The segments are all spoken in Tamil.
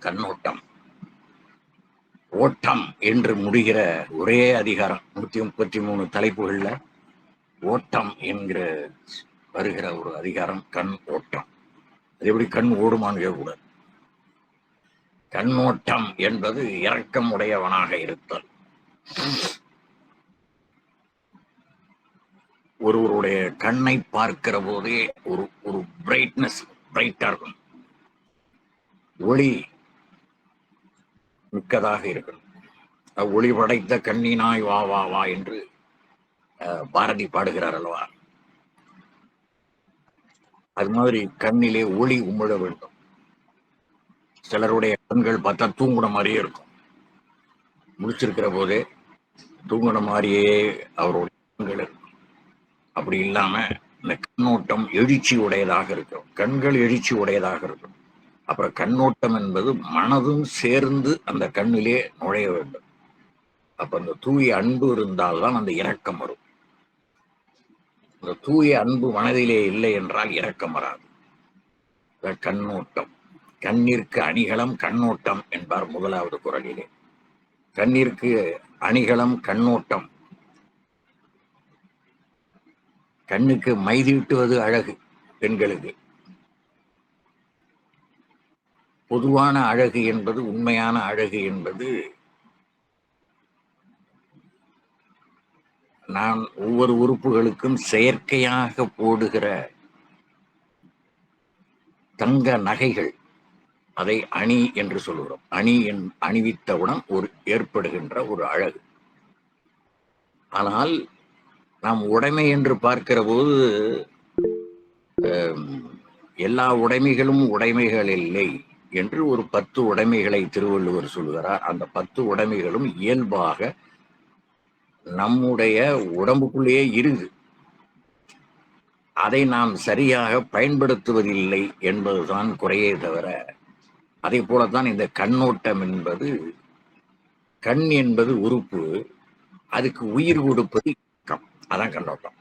கண்ணோட்டம். ஓட்டம் என்று முடிகிற ஒரே அதிகாரம் 133 தலைப்புகள்ல ஓட்டம் என்கிற வருகிற ஒரு அதிகாரம் கண் ஓட்டம். அது எப்படி கண் ஓடுமான்னு கேட்கக்கூடாது. கண்ணோட்டம் என்பது இரக்கம் உடையவனாக இருத்தல். ஒருவருடைய கண்ணை பார்க்கிற போதே ஒரு ஒரு பிரைட்னஸ், பிரைட்டா இருக்கும், ஒளி மிக்கதாக இருக்கணும். ஒளி படைத்த கண்ணினாய் வா வா வா என்று பாரதி பாடுகிறார் அல்லவா? அது மாதிரி கண்ணிலே ஒளி உமிழ வேண்டும். சிலருடைய கண்கள் பார்த்தா தூங்குன மாதிரியே இருக்கும். முடிச்சிருக்கிற போதே தூங்குன மாதிரியே அவருடைய கண்கள் இருக்கும். அப்படி இல்லாம இந்த கண்ணோட்டம் எழுச்சி உடையதாக இருக்கும். கண்கள் எழுச்சி உடையதாக இருக்கும். அப்புறம் கண்ணோட்டம் என்பது மனதும் சேர்ந்து அந்த கண்ணிலே நுழைய வேண்டும். அப்ப அந்த தூய அன்பு இருந்தால்தான் அந்த இரக்கம் வரும். அந்த தூய அன்பு மனதிலே இல்லை என்றால் இரக்கம் வராது. கண்ணோட்டம். கண்ணிற்கு அணிகலம் கண்ணோட்டம் என்பார் முதலாவது குறளிலே. கண்ணிற்கு அணிகலம் கண்ணோட்டம். கண்ணுக்கு மைதீட்டுவது அழகு பெண்களுக்கு. பொதுவான அழகு என்பது, உண்மையான அழகு என்பது, நான் ஒவ்வொரு உறுப்புகளுக்கும் செயற்கையாக போடுகிற தங்க நகைகள், அதை அணி என்று சொல்கிறோம். அணி அணிவித்தவுடன் ஒரு ஏற்படுகின்ற ஒரு அழகு. ஆனால் நாம் உடைமை என்று பார்க்கிற போது எல்லா உடைமைகளும் உடைமைகள் இல்லை என்று ஒரு 10 உடைமைகளை திருவள்ளுவர் சொல்கிறார். அந்த 10 உடைமைகளும் இயல்பாக நம்முடைய உடம்புக்குள்ளேயே இருக்கு. அதை நாம் சரியாக பயன்படுத்துவதில்லை என்பதுதான் குறையே தவிர, அதே போலத்தான் இந்த கண்ணோட்டம் என்பது, கண் என்பது உறுப்பு, அதுக்கு உயிர் கொடுப்பது இயக்கம். அதான் கண்ணோட்டம்.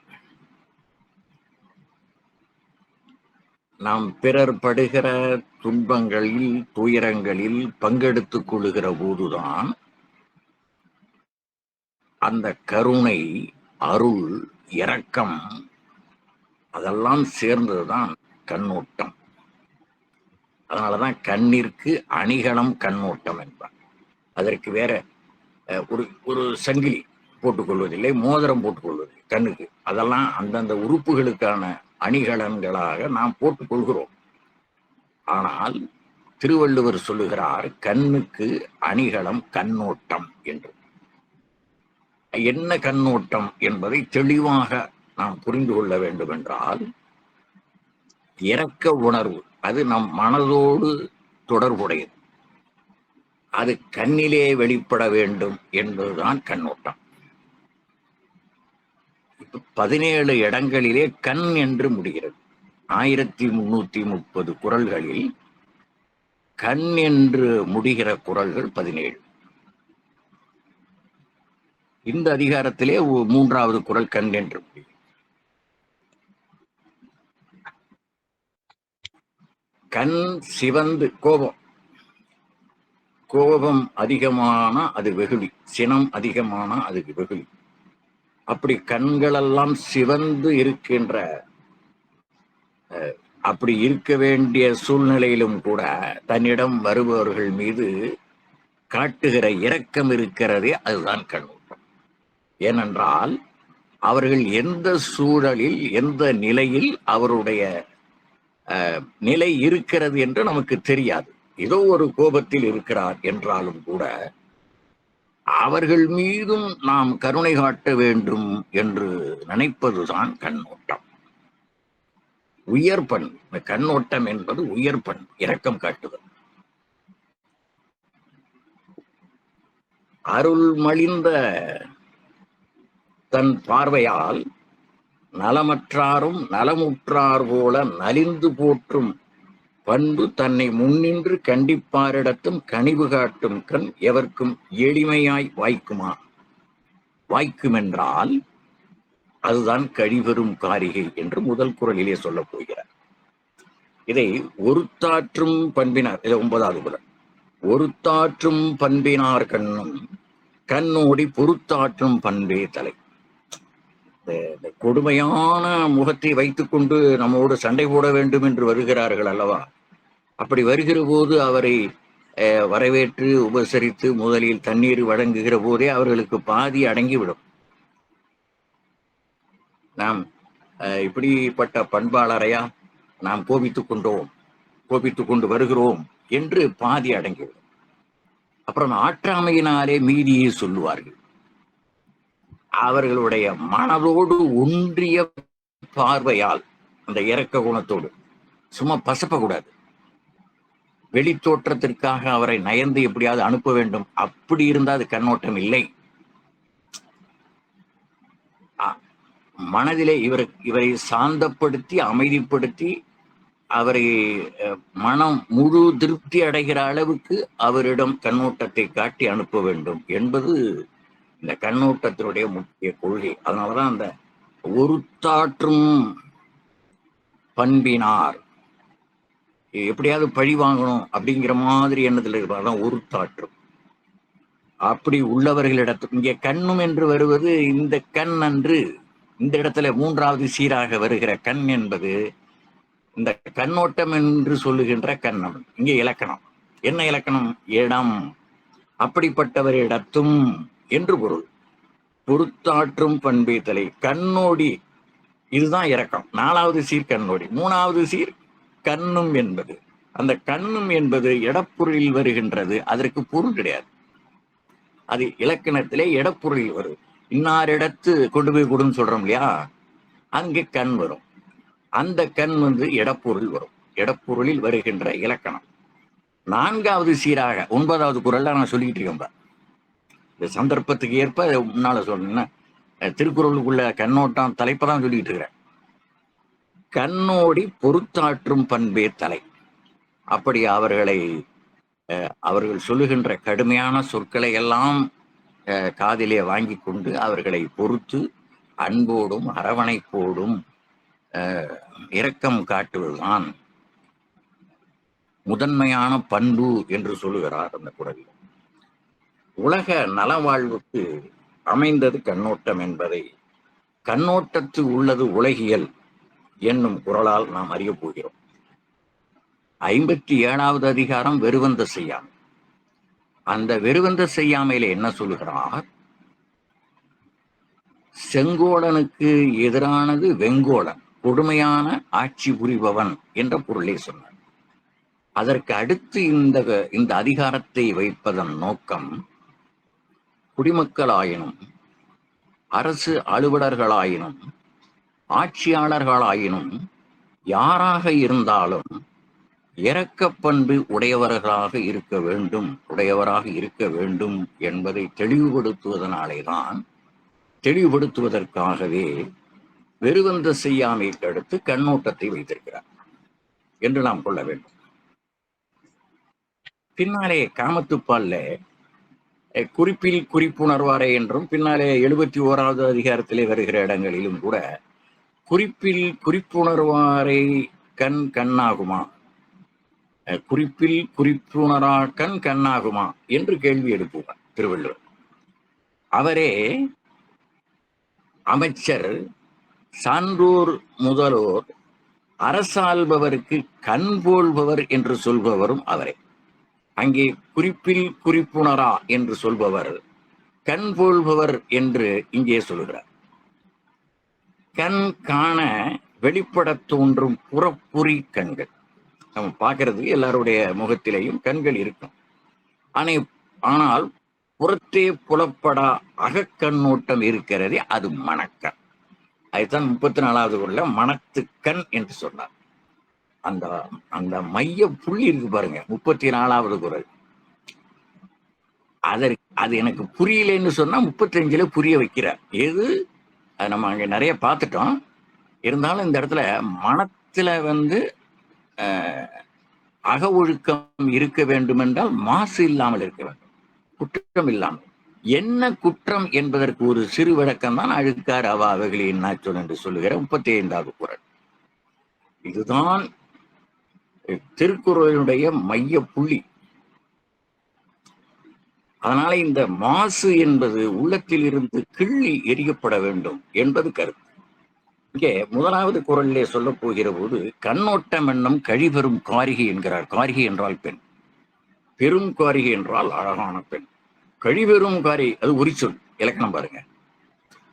நாம் பிறர் படுகிற துன்பங்களில், துயரங்களில் பங்கெடுத்துக் கொள்ளுகிற போதுதான் அந்த கருணை, அருள், இரக்கம் அதெல்லாம் சேர்ந்ததுதான் கண்ணோட்டம். அதனாலதான் கண்ணிற்கு அணிகலம் கண்ணோட்டம் என்பார். அதற்கு வேற ஒரு சங்கிலி போட்டுக்கொள்வதில்லை, மோதிரம் போட்டுக்கொள்வதில்லை கண்ணுக்கு. அதெல்லாம் அந்தந்த உறுப்புகளுக்கான அணிகலன்களாக நாம் போட்டுக்கொள்கிறோம். ஆனால் திருவள்ளுவர் சொல்லுகிறார் கண்ணுக்கு அணிகலம் கண்ணோட்டம் என்று. என்ன கண்ணோட்டம் என்பதை தெளிவாக நாம் புரிந்து கொள்ள வேண்டும் என்றால், இரக்க உணர்வு அது நம் மனதோடு தொடர்புடையது. அது கண்ணிலே வெளிப்பட வேண்டும் என்பதுதான் கண்ணோட்டம். 17 இடங்களிலே கண் என்று முடிகிறது. 1330 குறள்களில் கண் என்று முடிகிற குறள்கள் 17. இந்த அதிகாரத்திலே 3வது குறள் கண் என்று முடிகிறது. கண் சிவந்து, கோபம் அதிகமான அது வெகுளி, சினம் அதிகமான அதுக்கு வெகுளி. அப்படி கண்களெல்லாம் சிவந்து இருக்கின்ற, அப்படி இருக்க வேண்டிய சூழ்நிலையிலும் கூட தன்னிடம் வருபவர்கள் மீது காட்டுகிற இரக்கம் இருக்கிறதே, அதுதான் கண்ணோட்டம். ஏனென்றால் அவர்கள் எந்த சூழலில், எந்த நிலையில் அவருடைய நிலை இருக்கிறது என்று நமக்கு தெரியாது. ஏதோ ஒரு கோபத்தில் இருக்கிறார் என்றாலும் கூட அவர்கள் மீதும் நாம் கருணை காட்ட வேண்டும் என்று நினைப்பதுதான் கண்ணோட்டம். உயர்பண். கண்ணோட்டம் என்பது உயர்பண், இரக்கம் காட்டுதல். அருள் மலிந்த தன் பார்வையால் நலமற்றாரும் நலமுற்றார் போல நலிந்து போற்றும் பண்பு தன்னை முன்னின்று கண்டிப்பாரிடத்தும் கனிவு காட்டும் கண் எவர்க்கும் எளிமையாய் வாய்க்குமா? வாய்க்குமென்றால் அதுதான் கழிவரும் காரிகை என்று முதல் குறளிலே சொல்லப் போகிறார். இதை ஒருத்தாற்றும் பண்பினார், இது 9வது குறள். ஒருத்தாற்றும் பண்பினார் கண்ணும் கண்ணோடி பொறுத்தாற்றும் பண்பே தலை. இந்த கொடுமையான முகத்தை வைத்துக் கொண்டு நம்மோடு சண்டை போட வேண்டும் என்று வருகிறார்கள் அல்லவா? அப்படி வருகிற போது அவரை வரவேற்று உபசரித்து முதலில் தண்ணீர் வழங்குகிற போதே அவர்களுக்கு பாதி அடங்கிவிடும். நாம் இப்படிப்பட்ட பண்பாளரையா நாம் கோபித்துக் கொண்டு வருகிறோம் என்று பாதி அடங்கிவிடும். அப்புறம் ஆற்றாமையினாலே மீதியை சொல்லுவார்கள். அவர்களுடைய மனதோடு ஒன்றிய பார்வையால், அந்த இரக்க குணத்தோடு, சும்மா பசப்பக்கூடாது. வெளி தோற்றத்திற்காக அவரை நயந்து எப்படியாவது அனுப்ப வேண்டும், அப்படி இருந்தால் அது கண்ணோட்டம் இல்லை. மனதிலே இவரை சாந்தப்படுத்தி அமைதிப்படுத்தி அவரை மனம் முழு திருப்தி அடைகிற அளவுக்கு அவரிடம் கண்ணோட்டத்தை காட்டி அனுப்ப வேண்டும் என்பது இந்த கண்ணோட்டத்தினுடைய முக்கிய கொள்கை. அதனாலதான் அந்த ஒருத்தாற்றும் பண்பினார், எப்படியாவது பழி வாங்கணும் அப்படிங்கிற மாதிரி எண்ணத்தில் இருப்பாதான் ஒருத்தாற்றும். அப்படி உள்ளவர்களிடத்தில் இங்கே கண்ணும் என்று வருவது இந்த கண் அன்று. இந்த இடத்துல மூன்றாவது சீராக வருகிற கண் என்பது இந்த கண்ணோட்டம் என்று சொல்லுகின்ற கண்ணம். இங்கே இலக்கணம் என்ன? இலக்கணம் இடம். அப்படிப்பட்டவரிடத்தும் என்று பொருள். பொறுத்தாற்றும் பண்பே தலை. கண்ணோடி, இதுதான் இரக்கம். நாலாவது சீர் கண்ணோடி. மூணாவது சீர் கண்ணும் என்பது. அந்த கண்ணும் என்பது இடப்பொருளில் வருகின்றது. அதற்கு பொருள் கிடையாது. அது இலக்கணத்திலே இடப்பொருளில் வரும். இன்னாரிடத்து கொண்டு போய் கொடுன்னு சொல்றோம் இல்லையா, அங்கே கண் வரும். அந்த கண் இடப்பொருள் வரும். இடப்பொருளில் வருகின்ற இலக்கணம். நான்காவது சீராக 9வது குறள்ல நான் சொல்லிட்டு இருக்கேன். இந்த சந்தர்ப்பத்துக்கு ஏற்ப முன்னால சொன்ன திருக்குறளுக்குள்ள கண்ணோட்டம் தலைப்பதான் சொல்லிட்டு இருக்கிறேன். கண்ணோடி பொறுத்தாற்றும் பண்பே தலை. அப்படி அவர்கள் சொல்லுகின்ற கடுமையான சொற்களை எல்லாம் காதிலே வாங்கி கொண்டு அவர்களை பொறுத்து அன்போடும் அரவணைப்போடும் இரக்கம் காட்டுவதுதான் முதன்மையான பண்பு என்று சொல்லுகிறார் அந்த குறளில். உலக நலவாழ்வுக்கு அமைந்தது கண்ணோட்டம் என்பதை கண்ணோட்டத்து உள்ளது உலகியல் என்னும் குறளால் நாம் அறிய போகிறோம். 57வது அதிகாரம் வெறுவந்த செய்யாமை. அந்த வெறுவந்த செய்யாமையில என்ன சொல்லுகிறார்? செங்கோடனுக்கு எதிரானது வெங்கோடன், கொடுமையான ஆட்சி புரிபவன் என்ற பொருளை சொன்னார். அதற்கு அடுத்து இந்த அதிகாரத்தை வைப்பதன் நோக்கம் குடிமக்களாயினும் அரசு அலுவலர்களாயினும் ஆட்சியாளர்களாயினும் யாராக இருந்தாலும் இரக்கப்பண்பு உடையவராக இருக்க வேண்டும் என்பதை தெளிவுபடுத்துவதற்காகவே வெறுவந்த செய்யாமைக்கு அடுத்து கண்ணோட்டத்தை வைத்திருக்கிறார் என்று நாம் கொள்ள வேண்டும். பின்னாலே காமத்துப்பால்ல குறிப்பில் குறிப்புணர்வாரே என்றும், பின்னாலே 71வது அதிகாரத்திலே வருகிற இடங்களிலும் கூட குறிப்பில் குறிப்புணர்வாரை கண்ணாகுமா, குறிப்பில் குறிப்புணரா கண்ணாகுமா என்று கேள்வி எழுப்புவார் திருவள்ளுவர். அவரே அமைச்சர், சான்றோர், முதலோர், அரசாள்பவருக்கு கண் போல்பவர் என்று சொல்பவரும் அவரே. அங்கே குறிப்பில் குறிப்புணரா என்று சொல்பவர் கண் போல்பவர் என்று இங்கே சொல்கிறார். கண் காண வெளிப்பட தோன்றும் புறப்புரி கண்கள். நம்ம பார்க்கறது எல்லாருடைய முகத்திலேயும் கண்கள் இருக்கும். ஆனால் புறத்தே புலப்படா அகக்கண்ணோட்டம் இருக்கிறதே, அது மனக்கண். அதுதான் 34வது குறள்ல மனத்துக்கண் என்று சொன்னார். அந்த மைய புள்ளி இருக்கு பாருங்க, 34வது குறள். அது எனக்கு புரியலன்னு சொன்னா 35ல புரிய வைக்கிறார். எது நம்ம அங்க நிறைய பார்த்துட்டோம். இருந்தாலும் இந்த இடத்துல மனத்துல அக ஒழுக்கம் இருக்க வேண்டும் என்றால் மாசு இல்லாமல் இருக்க வேண்டும், குற்றம் இல்லாமல். என்ன குற்றம் என்பதற்கு ஒரு சிறு விளக்கம் தான் அழுக்கார் அவ அவைகளை என்னாச்சொல் என்று சொல்லுகிற 35வது குறள். இதுதான் திருக்குறளுடைய மைய புள்ளி. அதனால இந்த மாசு என்பது உள்ளத்தில் இருந்து கிள்ளி எரியப்பட வேண்டும் என்பது கருத்து. இங்கே முதலாவது குறளிலே சொல்ல போகிற போது கண்ணோட்டம் என்னும் கழிபெறும் காரிகை என்கிறார். காரிகை என்றால் பெண், பெரும் காரிகை என்றால் அழகான பெண். கழிபெறும் காரிகை அது உரிச்சொல், இலக்கணம் பாருங்க.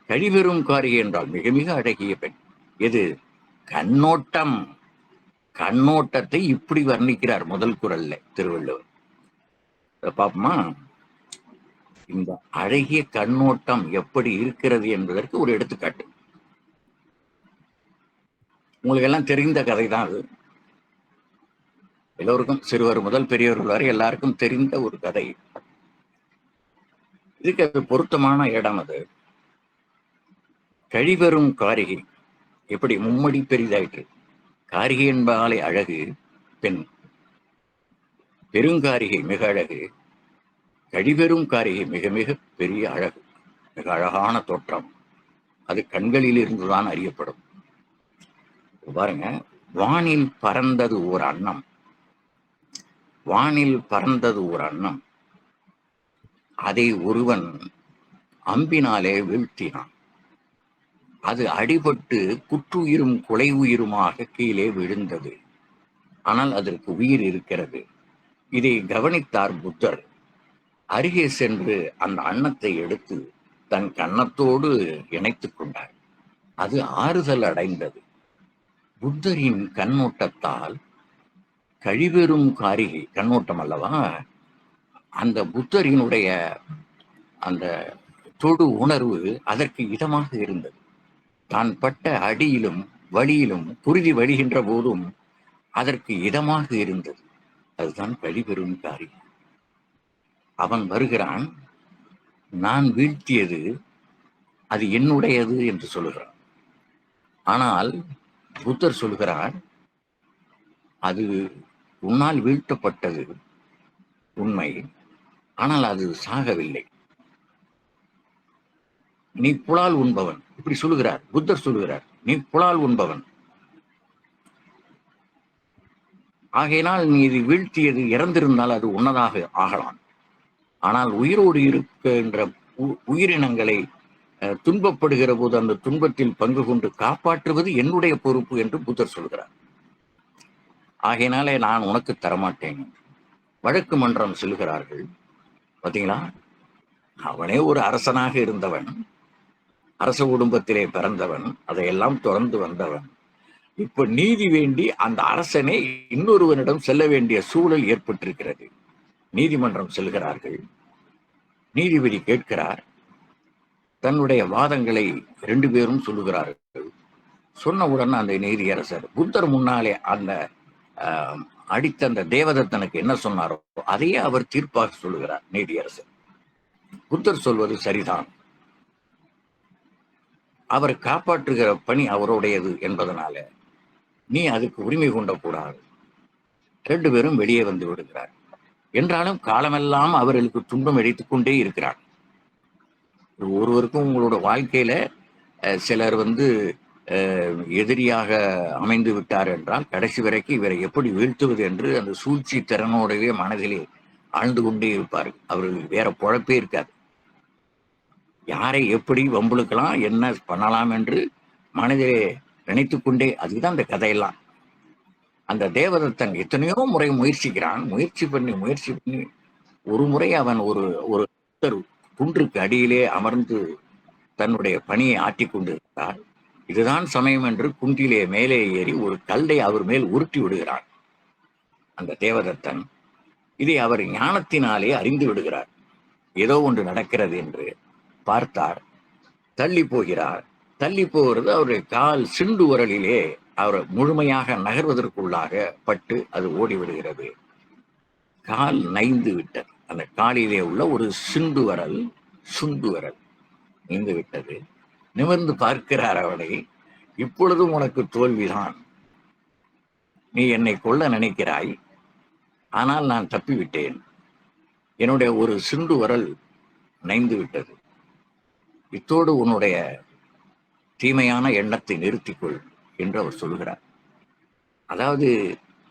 கழிபெறும் காரிகை என்றால் மிக மிக அழகிய பெண். எது? கண்ணோட்டம். கண்ணோட்டத்தை இப்படி வர்ணிக்கிறார் முதல் குறள்ல திருவள்ளுவர். பாப்போமா? இந்த அழகிய கண்ணோட்டம் எப்படி இருக்கிறது என்பதற்கு ஒரு எடுத்துக்காட்டு. உங்களுக்கு எல்லாம் தெரிந்த கதை தான் அது. எல்லோருக்கும், சிறுவர் முதல் பெரியவர்கள் வரை எல்லாருக்கும் தெரிந்த ஒரு கதை. இதுக்கு அது பொருத்தமான இடம். அது கழிவரும் காரிகை எப்படி மும்மடி பெரிதாயிற்று. காரிகை என்பாலே அழகு பெண், பெருங்காரிகை மிக அழகு, கழிவெறும் காரிகை மிக மிக பெரிய அழகு, மிக அழகான தோற்றம். அது கண்களில் இருந்துதான் அறியப்படும். பாருங்க, வானில் பறந்தது ஒரு அன்னம், வானில் பறந்தது ஒரு அன்னம், அதை ஒருவன் அம்பினாலே வீழ்த்தினான். அது அடிபட்டு குற்றுயிரும் கொலை உயிருமாக கீழே விழுந்தது. ஆனால் அதற்கு உயிர் இருக்கிறது. இதை கவனித்தார் புத்தர். அருகே சென்று அந்த அன்னத்தை எடுத்து தன் கன்னத்தோடு இணைத்துக் கொண்டார். அது ஆறுதல் அடைந்தது. புத்தரின் கண்ணோட்டத்தால், கழிவெறும் காரிகை கண்ணோட்டம் அல்லவா, அந்த புத்தரினுடைய அந்த தொடு உணர்வு அதற்கு இதமாக இருந்தது. தான் பட்ட அடியிலும் வழியிலும் குருதி வழிகின்ற போதும் அதற்கு இதமாக இருந்தது. அதுதான் கழிவெறும் காரிகை. அவன் வருகிறான், நான் வீழ்த்தியது அது என்னுடையது என்று சொல்லுகிறான். ஆனால் புத்தர் சொல்கிறார், அது உன்னால் வீழ்த்தப்பட்டது உண்மை, ஆனால் அது சாகவில்லை, நீ புலால் உண்பவன். இப்படி சொல்லுகிறார் புத்தர். சொல்லுகிறார், நீ புலால் உண்பவன், ஆகையினால் நீ இது வீழ்த்தியது இறந்திருந்தால் அது உன்னதாக ஆகலாம். ஆனால் உயிரோடு இருக்கின்ற உயிரினங்களை துன்பப்படுகிற போது அந்த துன்பத்தில் பங்கு கொண்டு காப்பாற்றுவது என்னுடைய பொறுப்பு என்று புத்தர் சொல்கிறார். ஆகையினாலே நான் உனக்கு தரமாட்டேன். வழக்கு மன்றம் செல்கிறார்கள். பார்த்தீங்களா, அவனே ஒரு அரசனாக இருந்தவன், அரச குடும்பத்திலே பிறந்தவன், அதையெல்லாம் தொடர்ந்து வந்தவன். இப்ப நீதி வேண்டி அந்த அரசனை இன்னொருவனிடம் செல்ல வேண்டிய சூழல் ஏற்பட்டிருக்கிறது. நீதிமன்றம் செல்கிறார்கள். நீதிபதி கேட்கிறார். தன்னுடைய வாதங்களை 2 பேரும் சொல்லுகிறார்கள். சொன்னவுடன் அந்த நீதியரசர் புத்தர் முன்னாலே அந்த அடித்த அந்த தேவதத்தனுக்கு என்ன சொன்னாரோ அதையே அவர் தீர்ப்பாக சொல்லுகிறார். நீதியரசர், புத்தர் சொல்வது சரிதான், அவர் காப்பாற்றுகிற பணி அவருடையது என்பதனால நீ அதுக்கு உரிமை கொண்டக்கூடாது. 2 பேரும் வெளியே வந்து விடுகிறார். என்றாலும் காலமெல்லாம் அவர்களுக்கு துன்பம் அளித்துக் கொண்டே இருக்கிறார். ஒருவருக்கும் உங்களோட வாழ்க்கையில சிலர் எதிரியாக அமைந்து விட்டார் என்றால் கடைசி வரைக்கும் இவரை எப்படி வீழ்த்துவது என்று அந்த சூழ்ச்சி திறனோடவே மனதிலே ஆழ்ந்து கொண்டே இருப்பார்கள். அவர்களுக்கு வேற பொழப்பே இருக்காது. யாரை எப்படி வம்புழுக்கலாம், என்ன பண்ணலாம் என்று மனதிலே நினைத்து கொண்டே, அதுதான் அந்த கதையெல்லாம். அந்த தேவதத்தன் எத்தனையோ முறை முயற்சிக்கிறான். முயற்சி பண்ணி ஒரு முறை அவன் ஒரு குன்றுக்கு அடியிலே அமர்ந்து தன்னுடைய பணியை ஆற்றிக் கொண்டிருந்தார். இதுதான் சமயம் என்று குன்றிலே மேலே ஏறி ஒரு கல்லை அவர் மேல் உருட்டி விடுகிறார் அந்த தேவதத்தன். இதை அவர் ஞானத்தினாலே அறிந்து விடுகிறார். ஏதோ ஒன்று நடக்கிறது என்று பார்த்தார். தள்ளி போகிறார். தள்ளி போகிறது அவருடைய கால் சிண்டு உரலிலே அவர் முழுமையாக நகர்வதற்குள்ளாக பட்டு அது ஓடிவிடுகிறது. கால் நைந்து விட்டது. அந்த காலிலே உள்ள ஒரு சுண்டு வரல் நீந்து விட்டது. நிமிர்ந்து பார்க்கிறார் அவனை. இப்பொழுதும் உனக்கு தோல்விதான். நீ என்னை கொல்ல நினைக்கிறாய், ஆனால் நான் தப்பிவிட்டேன். என்னுடைய ஒரு சிண்டு வரல் நைந்து விட்டது. இத்தோடு உன்னுடைய தீமையான எண்ணத்தை நிறுத்திக்கொள் என்று அவர் சொல்கிறார். அதாவது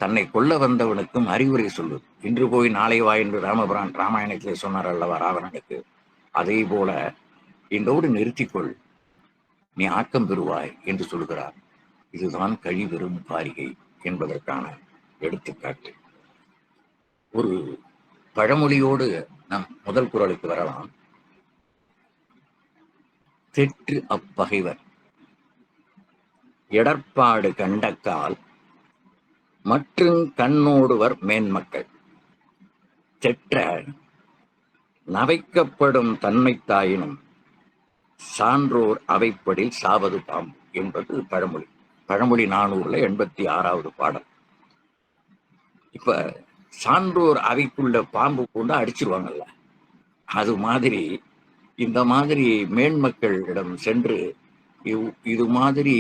தன்னை கொல்ல வந்தவனுக்கும் அறிவுரை சொல்லுது. இன்று போய் நாளை வா என்று ராமபிரான் ராமாயணத்திலே சொன்னார் அல்லவா ராவணனுக்கு. அதே போல இதோடு நிறுத்திக்கொள், நீ ஆக்கம் பெறுவாய் என்று சொல்கிறார். இதுதான் கழிவெறும் காரிகை என்பதற்கான எடுத்துக்காட்டு. ஒரு பழமொழியோடு நம் முதல் குறளுக்கு வரலாம். தெற்று அப்பகைவர் எடற்பாடு கண்டக்கால் மற்றும் கண்ணோடுவர் மேன்மக்கள். தெற்ற நவைக்கப்படும் தன்மைத்தாயினும் சான்றோர் அவைப்படில் சாவது பாம்பு என்பது பழமொழி. பழமொழி 400ல 86வது பாடல். இப்ப சான்றோர் அவைக்குள்ள பாம்பு கொண்டு அடிச்சிருவாங்கல்ல, அது மாதிரி இந்த மாதிரி மேன்மக்களிடம் சென்று இது மாதிரி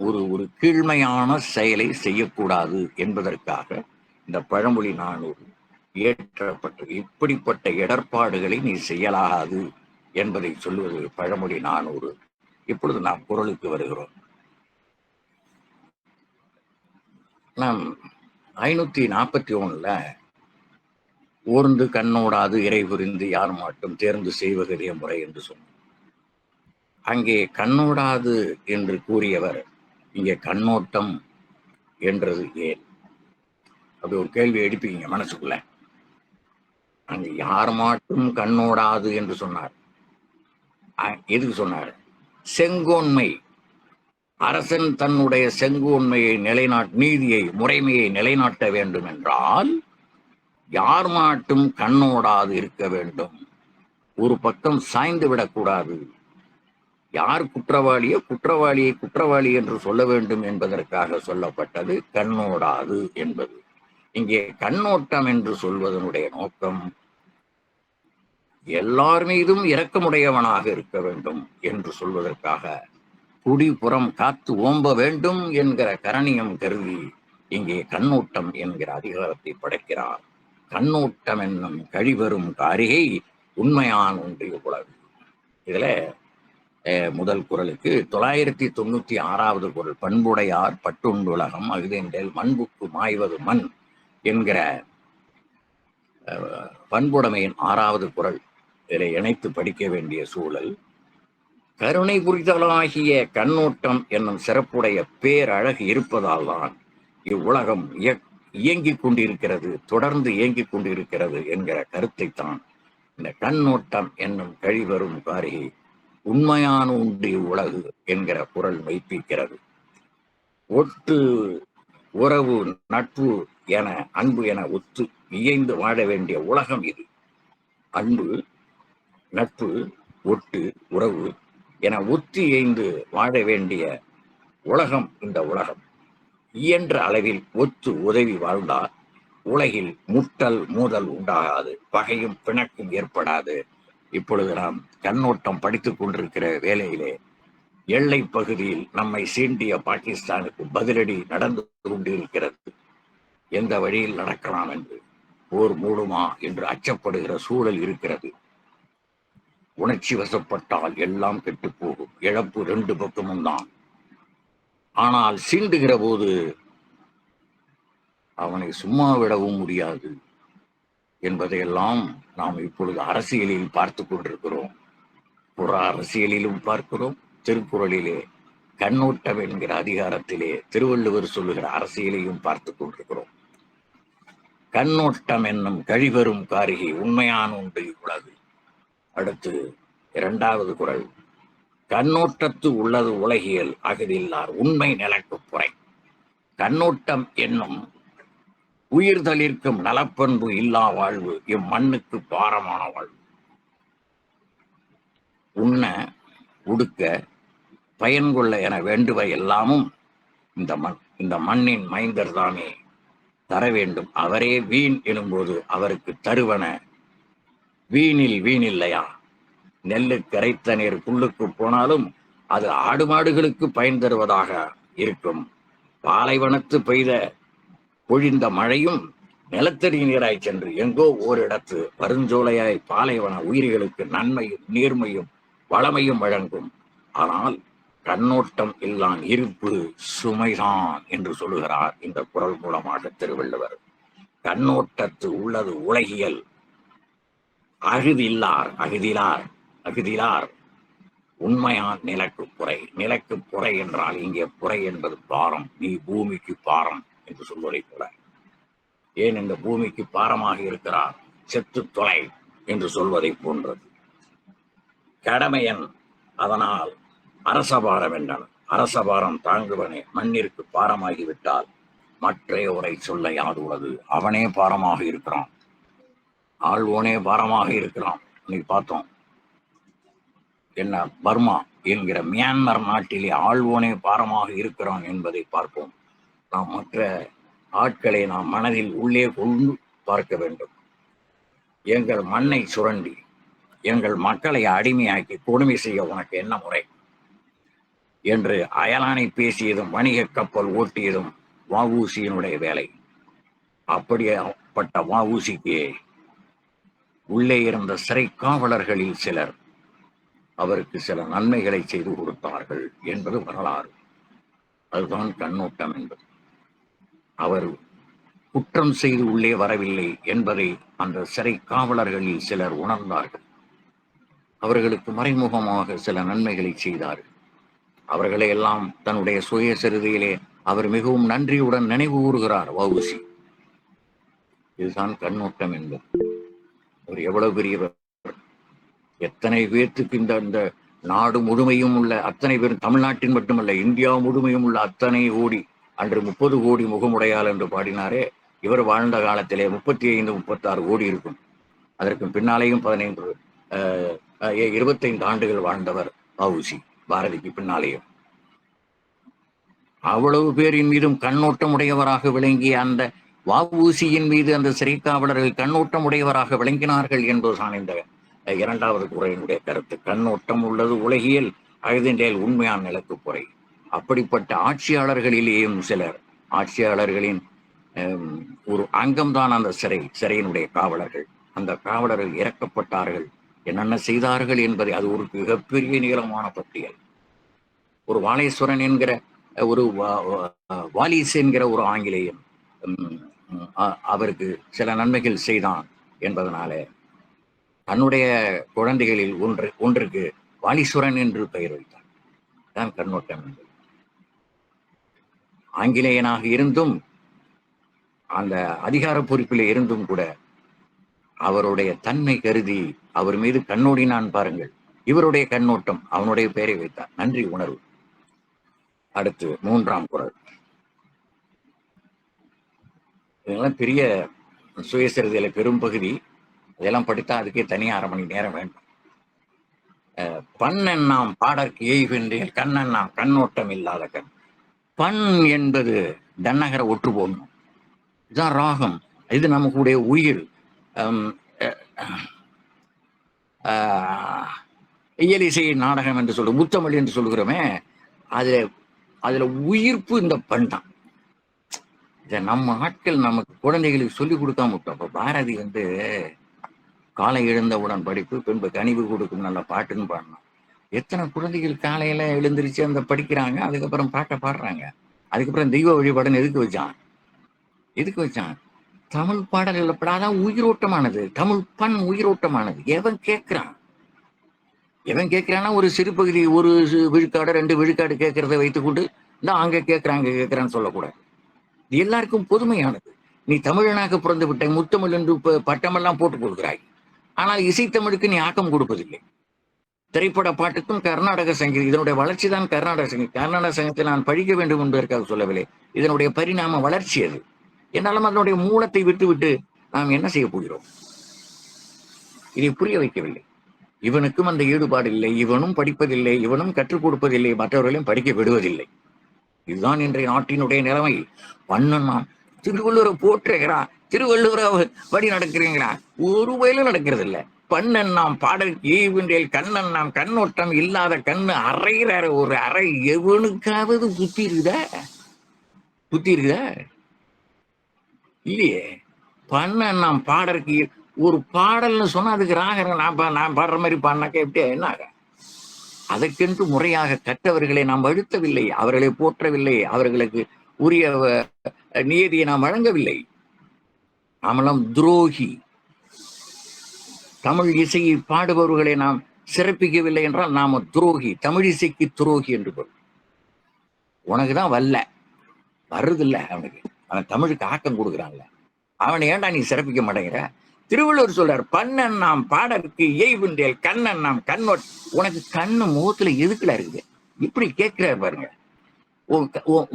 ஒரு ஒரு கீழ்மையான செயலை செய்யக்கூடாது என்பதற்காக இந்த பழமொழி 400 ஏற்றப்பட்டது. இப்படிப்பட்ட இடர்பாடுகளை நீ செய்யலாகாது என்பதை சொல்லுவது பழமொழி 400. இப்பொழுது நாம் குறளுக்கு வருகிறோம். நாம் 541ல ஓர்ந்து கண்ணோடாது இறை புரிந்து யார் மாட்டும் தேர்ந்து செய்வதே முறை என்று சொன்னார். அங்கே கண்ணோடாது என்று கூறியவர் இங்கே கண்ணோட்டம் என்றது ஏன்? அப்படி ஒரு கேள்வி எடுப்பீங்க மனசுக்குள்ள. அங்கே யார் மாட்டும் கண்ணோடாது என்று சொன்னார். எதுக்கு சொன்னார்? செங்கோன்மை, அரசன் தன்னுடைய செங்கோன்மையை நீதியை முறைமையை நிலைநாட்ட வேண்டும் என்றால் யார் மாட்டும் கண்ணோடாது இருக்க வேண்டும். ஒரு பக்கம் சாய்ந்து விடக்கூடாது. யார் குற்றவாளியை குற்றவாளி என்று சொல்ல வேண்டும் என்பதற்காக சொல்லப்பட்டது கண்ணோடாது என்பது. இங்கே கண்ணோட்டம் என்று சொல்வதனுடைய நோக்கம் எல்லார் மீதும் இரக்கமுடையவனாக இருக்க வேண்டும் என்று சொல்வதற்காக குடிபுறம் காத்து ஓம்ப வேண்டும் என்கிற கரணியம் கருதி இங்கே கண்ணோட்டம் என்கிற அதிகாரத்தை படைக்கிறார். கண்ணோட்டம் என்னும் கழிவரும் காரிகை உண்மையான் ஒன்றிய உலகு. இதுல முதல் குறளுக்கு 996வது குறள், பண்புடையார் பட்டுண்டுலகம் அகுதென்றேல் மண்புக்கு மாய்வது மண் என்கிற பண்புடைமையின் 6வது குறள். இதை இணைத்து படிக்க வேண்டிய சூழல். கருணை புரிதலாகிய கண்ணோட்டம் என்னும் சிறப்புடைய பேரழகு இருப்பதால் தான் இவ்வுலகம் இயங்கிக் கொண்டிருக்கிறது, தொடர்ந்து இயங்கிக் கொண்டிருக்கிறது என்கிற கருத்தை தான் இந்த கண்ணோட்டம் என்னும் கழிவரும் காரிகை உண்மையான உண்டு உலகு என்கிற குறள் மெய்ப்பிக்கிறது. ஒட்டு உறவு நட்பு என அன்பு என ஒத்து இயைந்து வாழ வேண்டிய உலகம் இது. அன்பு நட்பு ஒட்டு உறவு என ஒத்து இயைந்து வாழ வேண்டிய உலகம் இந்த உலகம். இயன்ற அளவில் ஒத்து உதவி வாழ்ந்தால் உலகில் முட்டல் மோதல் உண்டாகாது, பகையும் பிணக்கும் ஏற்படாது. இப்பொழுது நாம் கண்ணோட்டம் படித்துக் கொண்டிருக்கிற வேளையிலே எல்லை பகுதியில் நம்மை சீண்டிய பாகிஸ்தானுக்கு பதிலடி நடந்து கொண்டிருக்கிறது. எந்த வழியில் நடக்கலாம் என்று, போர் மூடுமா என்று அச்சப்படுகிற சூழல் இருக்கிறது. உணர்ச்சி வசப்பட்டால் எல்லாம் கெட்டு போகும். இழப்பு 2 பக்கமும் தான். ஆனால் சீண்டுகிற போது அவனை சும்மா விடவும் முடியாது என்பதையெல்லாம் நாம் இப்பொழுது அரசியலில் பார்த்து கொண்டிருக்கிறோம். புற அரசியலிலும் பார்க்கிறோம். திருக்குறளிலே கண்ணோட்டம் என்கிற அதிகாரத்திலே திருவள்ளுவர் சொல்லுகிற அரசியலையும் பார்த்து கொண்டிருக்கிறோம். கண்ணோட்டம் என்னும் கழிவரும் காரிகை உண்மையான உண்டு உலகு. அடுத்து 2வது குறள், கண்ணோட்டத்து உள்ளது உலகியல் அகதில்லார் உண்மை நிலக்கு புரை. கண்ணோட்டம் என்னும் உயிர்தளிர்க்கும் நலப்பண்பு இல்லா வாழ்வு இம்மண்ணுக்கு பாரமான வாழ்வு. உண்ண உடுக்க பயன்கொள்ள என வேண்டுவை எல்லாமும் இந்த மண்ணின் மைந்தர் தாமே தர வேண்டும். அவரே வீண் எனும்போது அவருக்கு தருவன வீணில் வீணில்லையா? நெல்லு கரைத்த நீர் புல்லுக்கு போனாலும் அது ஆடு மாடுகளுக்கு பயன் தருவதாக இருக்கும். பாலைவனத்து பொழிந்த மழையும் நிலத்தடி நீராய் சென்று எங்கோ ஓரிடத்து பருஞ்சோலையாய் பாலைவன உயிர்களுக்கு நன்மையும் நீர்மையும் வளமையும் வழங்கும். ஆனால் கண்ணோட்டம் இல்லான் இருப்பு சுமைதான் என்று சொல்லுகிறார் இந்த குறள் மூலமாக திருவள்ளுவர். கண்ணோட்டத்து உள்ளது உலகியல், அகுதிலார் உண்மையான் நிலக்கு புரை. நிலக்கு புரை என்றால் இங்கே புரை என்பது பாரம். நீ பூமிக்கு பாரம் என்று சொல்வதை போல. ஏன் இந்த பூமிக்கு பாரமாக இருக்கிறார்? செத்து தொலை என்று சொல்வதை போன்றது. கடமையன் அதனால் அரசபாரம் என்றான். அரசபாரம் தாங்குவனே மண்ணிற்கு பாரமாகிவிட்டால் மற்றையோரை சொல்ல யாது உள்ளது. அவனே பாரமாக இருக்கிறான், ஆள்வோனே பாரமாக இருக்கிறான். இன்னைக்கு பார்த்தோம் என்ன, பர்மா என்கிற மியான்மர் நாட்டிலே ஆள்வோனே பாரமாக இருக்கிறான் என்பதை பார்ப்போம். நாம் மற்ற ஆட்களை நாம் மனதில் உள்ளே கொண்டு பார்க்க வேண்டும். எங்கள் மண்ணை சுரண்டி எங்கள் மக்களை அடிமையாக்கி கொடுமை செய்ய உனக்கு என்ன முறை என்று அயலானை பேசியதும் வணிக கப்பல் ஓட்டியதும் வஉசியினுடைய வேலை. அப்படிப்பட்ட வஉசிக்கு உள்ளே இருந்த சிறை காவலர்களில் சிலர் அவருக்கு சில நன்மைகளை செய்து கொடுத்தார்கள் என்பது வரலாறு. அதுதான் கண்ணோட்டம் என்பது. அவர் குற்றம் செய்து உள்ளே வரவில்லை என்பதை அந்த சிறை காவலர்களில் சிலர் உணர்ந்தார்கள். அவர்களுக்கு மறைமுகமாக சில நன்மைகளை செய்தார்கள். அவர்களை எல்லாம் தன்னுடைய சுயசரிதையிலே அவர் மிகவும் நன்றியுடன் நினைவு கூறுகிறார் வஉசி. இதுதான் கண்ணோட்டம் என்பது. அவர் எவ்வளவு பெரியவர், எத்தனை பேர்த்துக்கு இந்த நாடு முழுமையும் உள்ள அத்தனை பேரும், தமிழ்நாட்டின் மட்டுமல்ல இந்தியா முழுமையும் உள்ள அத்தனை கோடி, அன்று 30 கோடி முகமுடையாள் என்று பாடினாரே, இவர் வாழ்ந்த காலத்திலே 35-36 கோடி இருக்கும். அதற்கு பின்னாலேயும் 25 ஆண்டுகள் வாழ்ந்தவர் வஉசி, பாரதிக்கு பின்னாலேயும். அவ்வளவு பேரின் மீதும் கண்ணோட்டம் உடையவராக விளங்கிய அந்த வஉசியின் மீது அந்த சிறை காவலர்கள் கண்ணோட்டம் உடையவராக விளங்கினார்கள் என்பதுதான் இந்த 2வது குறையினுடைய கருத்து. கண்ணோட்டம் உள்ளது உலகியல், அழுதின்றேல் உண்மையான நிலக்கு குறை. அப்படிப்பட்ட ஆட்சியாளர்களிலேயும் சிலர், ஆட்சியாளர்களின் ஒரு அங்கம்தான் அந்த சிறையினுடைய காவலர்கள். அந்த காவலர்கள் இறக்கப்பட்டார்கள், என்னென்ன செய்தார்கள் என்பதை, அது ஒரு மிகப்பெரிய நீளமான பட்டியல். ஒரு வாலேஸ்வரன் என்கிற ஒரு வாலிஸ் என்கிற ஒரு ஆங்கிலேயன் அவருக்கு சில நன்மைகள் செய்தான் என்பதனால தன்னுடைய குழந்தைகளில் ஒன்றுக்கு வாலீஸ்வரன் என்று பெயர் வைத்தார். தான் கண்ணோட்டம் என்பது. ஆங்கிலேயனாக இருந்தும் அந்த அதிகார பொறுப்பில் இருந்தும் கூட அவருடைய தன்மை கருதி அவர் மீது கண்ணோடினான் பாருங்கள். இவருடைய கண்ணோட்டம், அவனுடைய பெயரை வைத்தார். நன்றி உணர்வு. அடுத்து 3ஆம் குறள். இதெல்லாம் பெரிய சுயசரிதையில பெரும் பகுதி. இதெல்லாம் படித்தா அதுக்கே தனியா 1/2 மணி நேரம் வேண்டும். பண்ணன் நாம் பாடற்கு எய்கின்றேன், கண்ணன் நாம் கண்ணோட்டம் இல்லாத கண். பண் என்பது தன்னகர ஒற்று போடணும். இதுதான் ராகம். இது நமக்குடைய உயிர். இயலிசை நாடகம் என்று சொல்றோம், முத்தமிழ் என்று சொல்கிறோமே, அதுல உயிர்ப்பு இந்த பண் தான். இதை நம்ம ஆட்கள் நமக்கு குழந்தைகளுக்கு சொல்லிக் கொடுக்காம விட்டோம். அப்ப பாரதி காலை எழுந்தவுடன் படிப்பு, பின்பு கனிவு கொடுக்கும் நல்ல பாட்டுன்னு பாடினான். எத்தனை குழந்தைகள் காலையில எழுந்திருச்சு அந்த படிக்கிறாங்க, அதுக்கப்புறம் பாட்டை பாடுறாங்க. அதுக்கப்புறம் தெய்வ வழிபாடுன்னு எதுக்கு வச்சான்? தமிழ் பாடல் இல்லப்படாதான் உயிரோட்டமானது, தமிழ் பண் உயிரோட்டமானது. எவன் கேட்கிறான்னா ஒரு சிறு பகுதி, 1 விழுக்காடு 2 விழுக்காடு கேட்கறத வைத்துக்கொண்டு இந்த அங்க கேட்கிறான்னு சொல்லக்கூடாது. இது எல்லாருக்கும் பொதுமையானது. நீ தமிழனாக பிறந்து விட்டாய், முத்தமிழ் என்று பட்டமெல்லாம் போட்டுக் கொடுக்கிறாய். ஆனால் இசைத்தமிழுக்கு நீ ஆக்கம் கொடுப்பதில்லை. திரைப்பட பாட்டுக்கும் கர்நாடக சங்கீதம், இதனுடைய வளர்ச்சி தான் கர்நாடக சங்கீதம். கர்நாடக சங்கத்தை நான் படிக்க வேண்டும் என்பதற்காக சொல்லவில்லை. இதனுடைய பரிணாம வளர்ச்சி அது. என்னாலும் அதனுடைய மூலத்தை விட்டு நாம் என்ன செய்ய போகிறோம்? இதை புரிய வைக்கவில்லை. இவனுக்கும் அந்த ஈடுபாடு இல்லை, இவனும் படிப்பதில்லை, இவனும் கற்றுக் கொடுப்பதில்லை, மற்றவர்களையும் படிக்க விடுவதில்லை. இதுதான் இன்றைய நாட்டினுடைய நிலைமை. பண்ணனா திருவள்ளுவரை போற்றுகிறான், திருவள்ளுவரை வழி நடக்கிறீங்களா? ஒரு வயலும் நடக்கிறது இல்லை. பண்ணன் நாம் பாடலுக்கு ஈவின்றேல் கண்ணன் நாம் கண்ணோட்டம் இல்லாத கண்ணு அறைகிறாரு. ஒரு அறை எவனுக்காவது புத்தி இருக்குதா? இல்லையே. பண்ணன் நாம் பாடலுக்கு ஒரு பாடல்னு சொன்னா அதுக்கு ராகரம் நான் பாடுற மாதிரி பாடினாக்கா எப்படி என்ன ஆக? அதற்கென்று முறையாக கற்றவர்களை நாம் அழுத்தவில்லை, அவர்களை போற்றவில்லை, அவர்களுக்கு உரிய நியதியை நாம் வழங்கவில்லை. நாமெல்லாம் துரோகி. தமிழ் இசையை பாடுபவர்களை நாம் சிறப்பிக்கவில்லை என்றால் நாம துரோகி, தமிழ் இசைக்கு துரோகி என்று பொருள். உனக்குதான் வரல, வர்றதில்ல அவனுக்கு, அவன் தமிழுக்கு ஆக்கம் கொடுக்குறான்ல, அவனை ஏன்டா நீ சிறப்பிக்க மாட்டேங்கிற? திருவள்ளுவர் சொல்றார், பண்ணன் நாம் பாடற்கு எய்வின்றேல் கண்ணன் நாம் கண்ணோட். உனக்கு கண்ணு முகத்துல எதுக்குல இருக்குது? இப்படி கேட்கிறார் பாருங்க.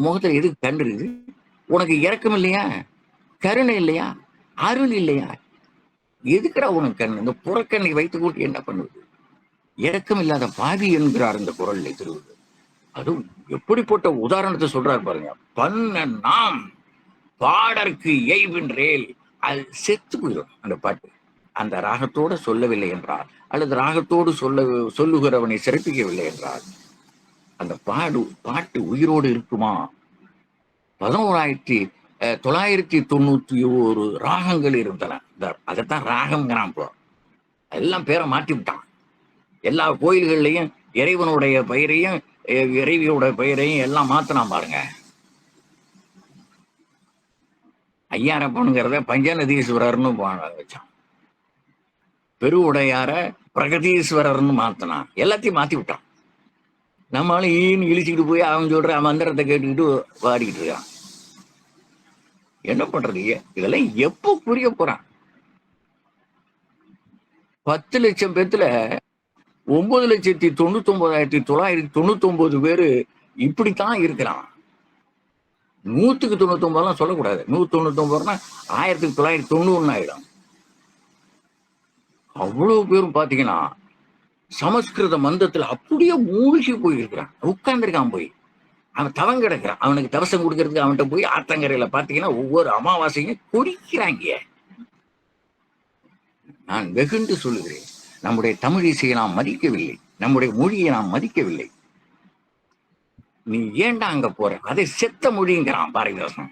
முகத்துல எதுக்கு கண் இருக்குது? உனக்கு இரக்கம் இல்லையா? கருணை இல்லையா? அருள் இல்லையா? எதுக்குடா உனக்கு கண்? இந்த புறக்கண்ணை வைத்துக் கொண்டு என்ன பண்ணுவது? இரக்கம் இல்லாத பாவி என்கிறார் இந்த குரல்ல திருவள்ளுவர். அதுவும் எப்படிப்பட்ட உதாரணத்தை சொல்றாரு பாருங்க. பண்ணன் நாம் பாடற்கு எய்வின்றேல், அது செத்து போயிடும் அந்த பாட்டு. அந்த ராகத்தோடு சொல்லவில்லை என்றால், அல்லது ராகத்தோடு சொல்லுகிறவனை சிறப்பிக்கவில்லை என்றால், அந்த பாட்டு உயிரோடு இருக்குமா? 11,991 ராகங்கள் இருந்தன. அதைத்தான் ராகம்ங்கிறான். இப்போ எல்லாம் பேரை மாற்றி விட்டான். எல்லா கோயில்கள்லையும் இறைவனுடைய பெயரையும் இறைவியோட பெயரையும் எல்லாம் மாத்தினான் பாருங்க. ஐயாரப்பனுங்கிறத பஞ்சநதீஸ்வரர்னு வச்சான். பெருவுடையார பிரகதீஸ்வரர்னு மாத்தினான். எல்லாத்தையும் மாத்தி விட்டான். நம்மளால ஈன்னு இழிச்சுக்கிட்டு போய் அவன் சொல்ற மந்திரத்தை கேட்டுக்கிட்டு பாடிக்கிட்டு இருக்கான். என்ன பண்றது? இதெல்லாம் எப்போ புரிய போறான்? 10 லட்சம் பேத்துல 9,99,999 பேரு இப்படித்தான் இருக்கிறான். 199 சொல்லக்கூடாது. 199 1990 ஆயிடும். அவ்வளவு பேரும் பாத்தீங்கன்னா சமஸ்கிருத மந்தத்துல அப்படியே மூழ்கி போயிருக்கிறான். உட்கார்ந்துருக்கான் போய், அவன் தவம் கிடக்கிறான். அவனுக்கு தவசம் கொடுக்கறதுக்கு அவன்கிட்ட போய் ஆத்தங்கரையில பாத்தீங்கன்னா ஒவ்வொரு அமாவாசையும் குடிக்கிறாங்க. நான் வெகுண்டு சொல்லுகிறேன், நம்முடைய தமிழ் இசையை நாம் மதிக்கவில்லை, நம்முடைய மொழியை நாம் மதிக்கவில்லை. நீ ஏண்டா அங்க போற? அதை செத்த மொழிங்கிறான் பாரதிதாசன்.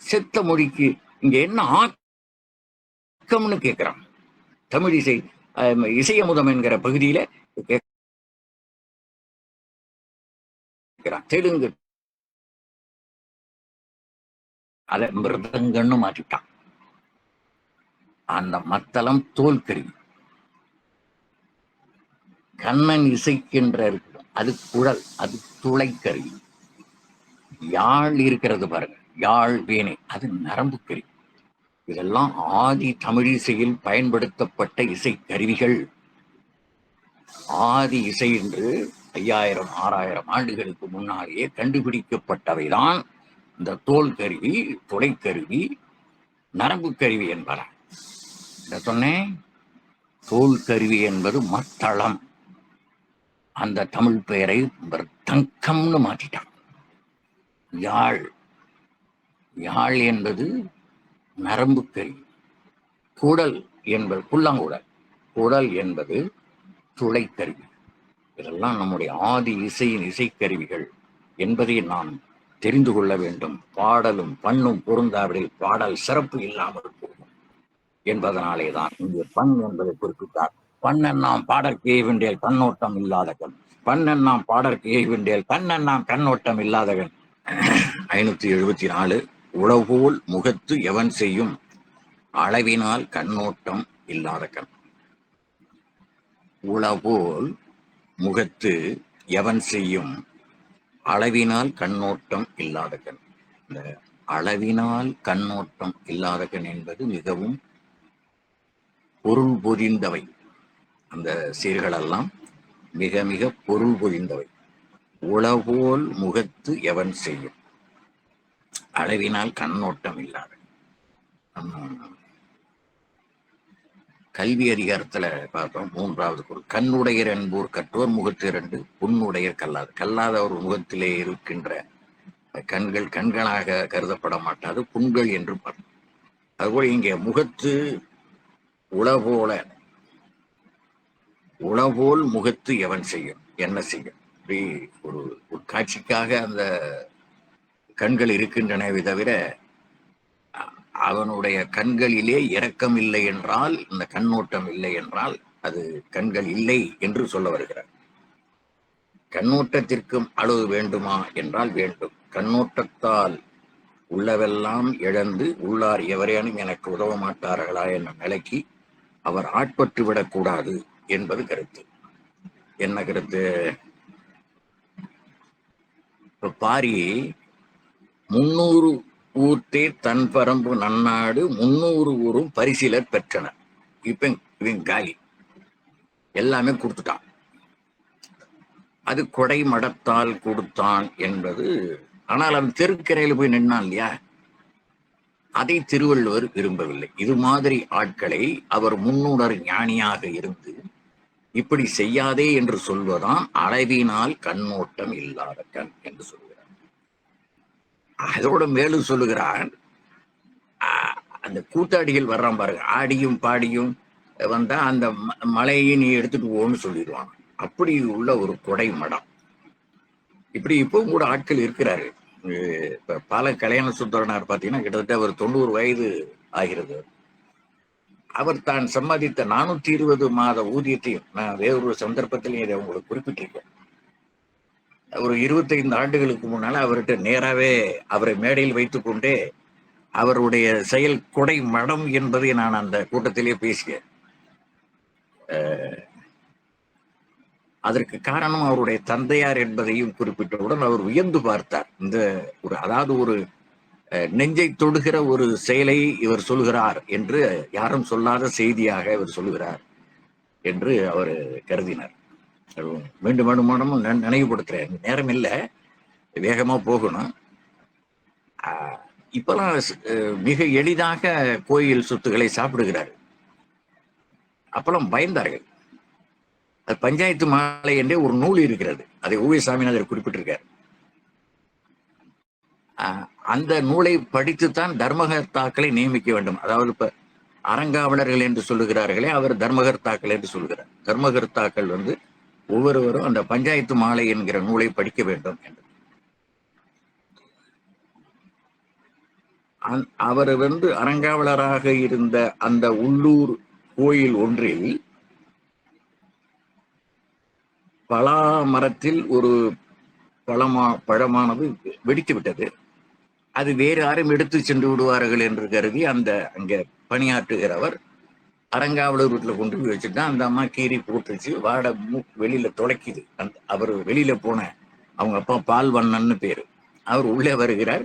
செத்த மொழிக்கு இங்க என்ன ஆக்கம்னு கேட்கிறான். தமிழ் இசை இசையமுதம் என்கிற பகுதியில தெலுங்கு அதை மிருதங்கன்னு மாற்றிட்டான். அந்த மத்தளம் தோல்கருவி. கண்ணன் இசைக்கின்ற அது குழல், அது துளைக்கருவி. யாழ் இருக்கிறது பாருங்க, யாழ் வீணை, அது நரம்பு கருவி. இதெல்லாம் ஆதி தமிழிசையில் பயன்படுத்தப்பட்ட இசை கருவிகள். ஆதி இசை என்று 5000 6000 ஆண்டுகளுக்கு முன்னாலேயே கண்டுபிடிக்கப்பட்டவைதான் இந்த தோல் கருவி, துளைக்கருவி, நரம்பு கருவி என்பன. சொன்னேன், தோல் கருவி என்பது மத்தளம். அந்த தமிழ் பெயரை தங்கம்னு மாற்றிட்டான். யாழ், யாழ் என்பது நரம்பு கருவி. குடல் என்பது புல்லாங்குடல், குடல் என்பது துளைக்கருவி. இதெல்லாம் நம்முடைய ஆதி இசையின் இசைக்கருவிகள் என்பதை நாம் தெரிந்து கொள்ள வேண்டும். பாடலும் பண்ணும் பொருந்தாவிடில் பாடல் சிறப்பு இல்லாமல் போகும் என்பதனாலே தான் இங்கே பண் என்பதை குறிப்பிட்டார். பண்ணன் நாம் பாடற்கு எய்வின்றேல் கண்ணோட்டம் இல்லாதவன், பண்ணன் நாம் பாடற்கு எய்வின்றேல் கண்ணன் நாம் கண்ணோட்டம் இல்லாதவன். 574. உளவோல் முகத்து எவன் செய்யும் அளவினால் கண்ணோட்டம் இல்லாத கண். உளவோல் முகத்து எவன் செய்யும் அளவினால் கண்ணோட்டம் இல்லாத கண். இந்த அளவினால் கண்ணோட்டம் இல்லாத கண் என்பது மிகவும் பொருள் பொதிந்தவை. அந்த சீர்களெல்லாம் மிக மிக பொருள் பொதிந்தவை. உளவோல் முகத்து எவன் செய்யும் அளவினால் கண்ணோட்டம் இல்லாத. கல்வி அதிகாரத்துல பார்த்தோம், 3வது குறள். கண்ணுடையர் என்போர் கற்றோர் முகத்து 2 புண்ணுடையர் கல்லாது. கல்லாதவர் முகத்திலே இருக்கின்ற கண்கள் கண்களாக கருதப்பட மாட்டாது, புண்கள் என்று பார்த்தோம். அதுபோல இங்கே முகத்து உளவோல, உளவோல் முகத்து எவன் செய்யும், என்ன செய்யும். இப்படி ஒரு காட்சிக்காக அந்த கண்கள் இருக்கின்றனவே தவிர அவனுடைய கண்களிலே இரக்கம் இல்லை என்றால், இந்த கண்ணோட்டம் இல்லை என்றால் அது கண்கள் இல்லை என்று சொல்ல வருகிறார். கண்ணோட்டத்திற்கும் அளவு வேண்டுமா என்றால் வேண்டும். கண்ணோட்டத்தால் உள்ளவெல்லாம் இழந்து உள்ளார் எவரேனும் எனக்கு உதவ மாட்டார்களா என்ற நிலைக்கு அவர் ஆட்பட்டு விடக்கூடாது என்பது கருத்து. என்ன கருத்து? இப்ப பாரி 300 ஊர்த்தே தன் பரம்பு நன்னாடு 300 ஊரும் பரிசிலர் பெற்றனர். இப்ப இவன் காலி, எல்லாமே கொடுத்துட்டான். அது கொடை மடத்தால் கொடுத்தான் என்பது. ஆனால் அந்த தெருக்கரையில் போய் நின்னான் இல்லையா, அதை திருவள்ளுவர் விரும்பவில்லை. இது மாதிரி ஆட்களை அவர் முன்னுணர் ஞானியாக இருந்து இப்படி செய்யாதே என்று சொல்வதான் அளவினால் கண்ணோட்டம் இல்லாத கண் என்று சொல்கிறார். அதோட மேலும் சொல்லுகிறார், அந்த கூத்தாடிகள் வர்றான் பாருங்க, ஆடியும் பாடியும் வந்தா அந்த மலையை நீ எடுத்துட்டு போன்னு சொல்லிடுவான். அப்படி உள்ள ஒரு கொடை மடம். இப்படி இப்பவும் கூட ஆட்கள் இருக்கிறாரு. இப்ப பல கல்யாண சுந்தரனார் பார்த்தீங்கன்னா கிட்டத்தட்ட அவர் 90 வயது ஆகிறது. அவர் தான் சம்பாதித்த 420 மாத ஊதியத்தையும் நான் வேறொரு சந்தர்ப்பத்திலையும் இதை உங்களுக்கு குறிப்பிட்டிருக்கேன். ஒரு 25 ஆண்டுகளுக்கு முன்னால அவர்கிட்ட நேராவே அவரை மேடையில் வைத்துக் கொண்டே அவருடைய செயல் கொடை மடம் என்பதை நான் அந்த கூட்டத்திலே பேசினேன். அதற்கு காரணம் அவருடைய தந்தையார் என்பதையும் குறிப்பிட்டவுடன் அவர் வியந்து பார்த்தார். இந்த ஒரு அதாவது ஒரு நெஞ்சை தொடுகிற ஒரு செயலை இவர் சொல்கிறார் என்று, யாரும் சொல்லாத செய்தியாக இவர் சொல்லுகிறார் என்று அவர் கருதினார். மீண்டும் மீண்டும் நினைவுபடுத்துறேன், நேரம் இல்லை, வேகமா போகணும். இப்பெல்லாம் மிக எளிதாக கோயில் சொத்துக்களை சாப்பிடுகிறார். அப்பெல்லாம் பயந்தார்கள். பஞ்சாயத்து மாலை என்றே ஒரு நூல் இருக்கிறது, அதை ஓ. சாமிநாதர் குறிப்பிட்டிருக்கார். அந்த நூலை படித்துத்தான் தர்மகர்த்தாக்களை நியமிக்க வேண்டும். அதாவது இப்ப அறங்காவலர்கள் என்று சொல்லுகிறார்களே, அவர் தர்மகர்த்தாக்கள் என்று சொல்லுகிறார். தர்மகர்த்தாக்கள் ஒவ்வொருவரும் அந்த பஞ்சாயத்து மாலை என்கிற நூலை படிக்க வேண்டும் என்று. அவர் அறங்காவலராக இருந்த அந்த உள்ளூர் கோயில் ஒன்றில் பலா மரத்தில் ஒரு பழமானது வெடித்து விட்டது. அது வேறு யாரும் எடுத்து சென்று விடுவார்கள் என்று கருதி அந்த அங்க பணியாற்றுகிறவர் அறங்காவலர் வீட்டுல கொண்டு போய் வச்சுட்டா அந்த அம்மா கீறி போட்டுச்சு, வாடை வெளியில தொலைக்குது. அவர் வெளியில போன அவங்க அப்பா பால்வண்ணன்னு பேரு, அவர் உள்ளே வருகிறார்.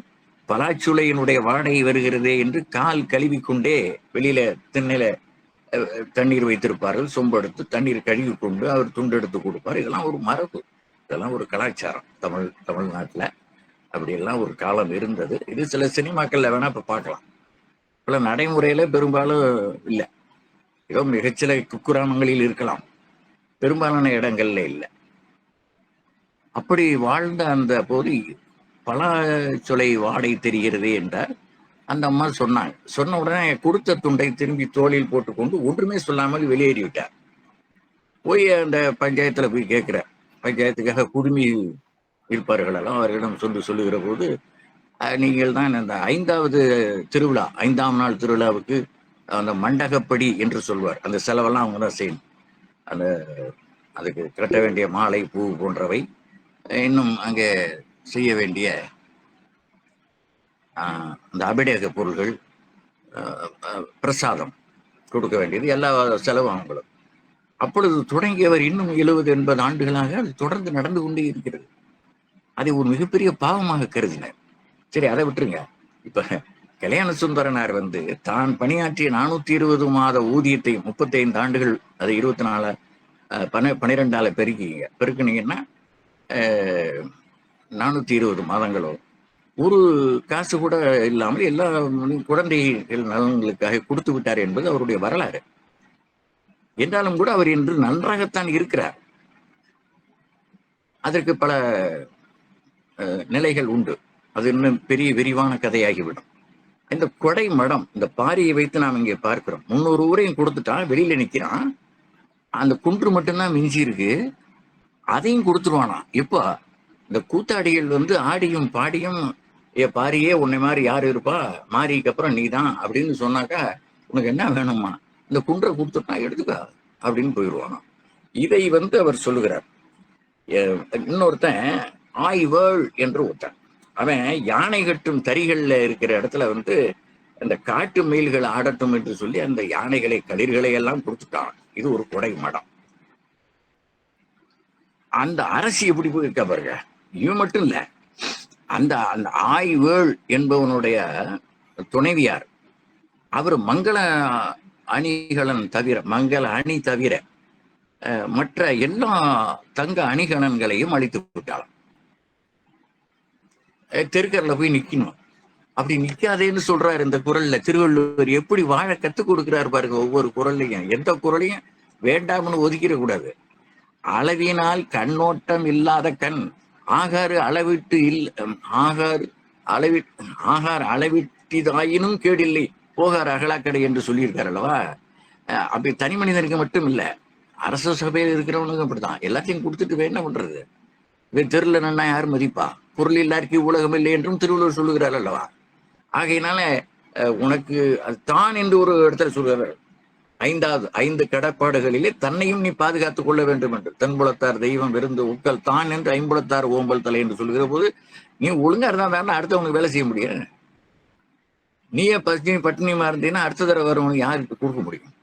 பலாச்சுளையினுடைய வாடகை வருகிறதே என்று கால் கழுவிக்கொண்டே வெளியில திண்ணையில தண்ணீர் வைத்திருப்பார்கள், சொம்பு எடுத்து தண்ணீர் கழுவி கொண்டு அவர் துண்டு எடுத்து கொடுப்பார். இதெல்லாம் ஒரு மரபு, இதெல்லாம் ஒரு கலாச்சாரம். தமிழ்நாட்டுல அப்படியெல்லாம் ஒரு காலம் இருந்தது. இது சில சினிமாக்கள்ல வேணா இப்ப பார்க்கலாம். இப்ப நடைமுறையில பெரும்பாலும் இல்லை. ஏதோ மிகச்சில குக்கிராமங்களில் இருக்கலாம், பெரும்பாலான இடங்கள்ல இல்லை. அப்படி வாழ்ந்த அந்த போது பலாச்சொலை வாடை தெரிகிறது என்றார். அந்த அம்மா சொன்னாங்க. சொன்ன உடனே கொடுத்த துண்டை திரும்பி தோளில் போட்டுக்கொண்டு ஒன்றுமே சொல்லாமல் வெளியேறி விட்டார். போய் அந்த பஞ்சாயத்துல போய் கேட்கிறார். பஞ்சாயத்துக்காக குடுமி இருப்பார்கள் எல்லாம் அவர்களிடம் சொல்லுகிற போது, நீங்கள் தான் அந்த 5வது திருவிழா, 5ஆம் நாள் திருவிழாவுக்கு அந்த மண்டகப்படி என்று சொல்வார், அந்த செலவெல்லாம் அவங்க தான் செய்யணும். அந்த அதுக்கு கட்ட வேண்டிய மாலை, பூ போன்றவை, இன்னும் அங்கே செய்ய வேண்டிய அந்த அபிடேக பொருள்கள், பிரசாதம் கொடுக்க வேண்டியது, எல்லா செலவும் அவங்களும். அப்பொழுது தொடங்கியவர் இன்னும் 70-80 ஆண்டுகளாக அது தொடர்ந்து நடந்து கொண்டே இருக்கிறது. அதை ஒரு மிகப்பெரிய பாவமாக கருதினார். சரி, அதை விட்டுருங்க. இப்ப கல்யாண சுந்தரனார் தான் பணியாற்றிய 420 மாத ஊதியத்தை 35 ஆண்டுகள், அதை 24 12ஆல பெருக்கினீங்கன்னா 420 மாதங்களோ ஒரு காசு கூட இல்லாமல் எல்லா குழந்தைகள் நலன்களுக்காக கொடுத்து விட்டார் என்பது அவருடைய வரலாறு. என்றாலும் கூட அவர் இன்று நன்றாகத்தான் இருக்கிறார். அதற்கு பல நிலைகள் உண்டு. அது இன்னும் பெரிய விரிவான கதையாகிவிடும். இந்த கொடை மடம், இந்த பாரியை வைத்து நாம் இங்கே பார்க்கிறோம். 300 ஊரையும் கொடுத்துட்டான், வெளியில நிக்கிறான். அந்த குன்று மட்டும்தான் மிஞ்சி இருக்கு, அதையும் கொடுத்துருவானா. இப்போ இந்த கூத்தாடிகள் ஆடியும் பாடியும், பாரியே உன்னை மாதிரி யாரு இருப்பா, மாரிக்கு அப்புறம் நீ தான் அப்படின்னு சொன்னாக்கா உனக்கு என்ன வேணுமா, இந்த குன்றை கொடுத்துட்டா எடுத்துக்கா, அப்படின்னு போயிடுவாங்க. இதை அவர் சொல்லுகிறார். இன்னொருத்தன் ஆய்வேள் என்று ஒருத்தன், அவன் யானை கட்டும் தறிகள்ல இருக்கிற இடத்துல அந்த காட்டு மயில்கள் ஆடட்டும் என்று சொல்லி அந்த யானைகளை களிர்களை எல்லாம் கொடுத்துட்டான். இது ஒரு கொடை மடம். அந்த அரசு எப்படி போயிருக்க பாருங்க. இவன் மட்டும் இல்ல, அந்த அந்த ஆய்வேள் என்பவனுடைய துணைவியார், அவர் மங்கள அணிகலன் தவிர, மங்கள அணி தவிர மற்ற எல்லா தங்க அணிகலன்களையும் அழித்து விட்டாலும் தெருக்கரில் போய் நிக்கணும். அப்படி நிக்காதேன்னு சொல்றாரு இந்த குரல்ல. திருவள்ளுவர் எப்படி வாழ கத்துக் கொடுக்கிறார் பாருங்க. ஒவ்வொரு குரல்லையும், எந்த குரலையும் வேண்டாம்னு ஒதுக்கிட கூடாது. அளவினால் கண்ணோட்டம் இல்லாத கண் ஆகாறு அளவிட்டு ஆகார் அளவிட்டிதாயினும் கேடில்லை போகார் அகலாக்கடை என்று சொல்லியிருக்காரு அல்லவா. அப்படி தனி மனிதனுக்கு மட்டும் இல்ல, அரச சபையில் இருக்கிறவனுக்கு அப்படித்தான். எல்லாத்தையும் கொடுத்துட்டு என்ன பண்றது? தெருல நன்னா யார் மதிப்பா? பொருள் இல்லாருக்கு உலகம் இல்லை என்றும் திருவள்ளுவர் சொல்லுகிறார் அல்லவா. ஆகையினால உனக்கு தான் என்று ஒரு இடத்துல சொல்கிறார். 5 கடப்பாடுகளிலே தன்னையும் நீ பாதுகாத்துக் கொள்ள வேண்டும் என்று. தன்புலத்தார் தெய்வம் விருந்து உட்கள் தான் என்று 5 ஓம்பல் தலை என்று சொல்லுகிற போது, நீ ஒழுங்கா இருந்தா தானே அடுத்தவனுக்கு வேலை செய்ய முடியும். நீயே பட்டினியுமா இருந்தீங்கன்னா அடுத்த தடவை வரவனுக்கு யாருக்கு கொடுக்க முடியும்?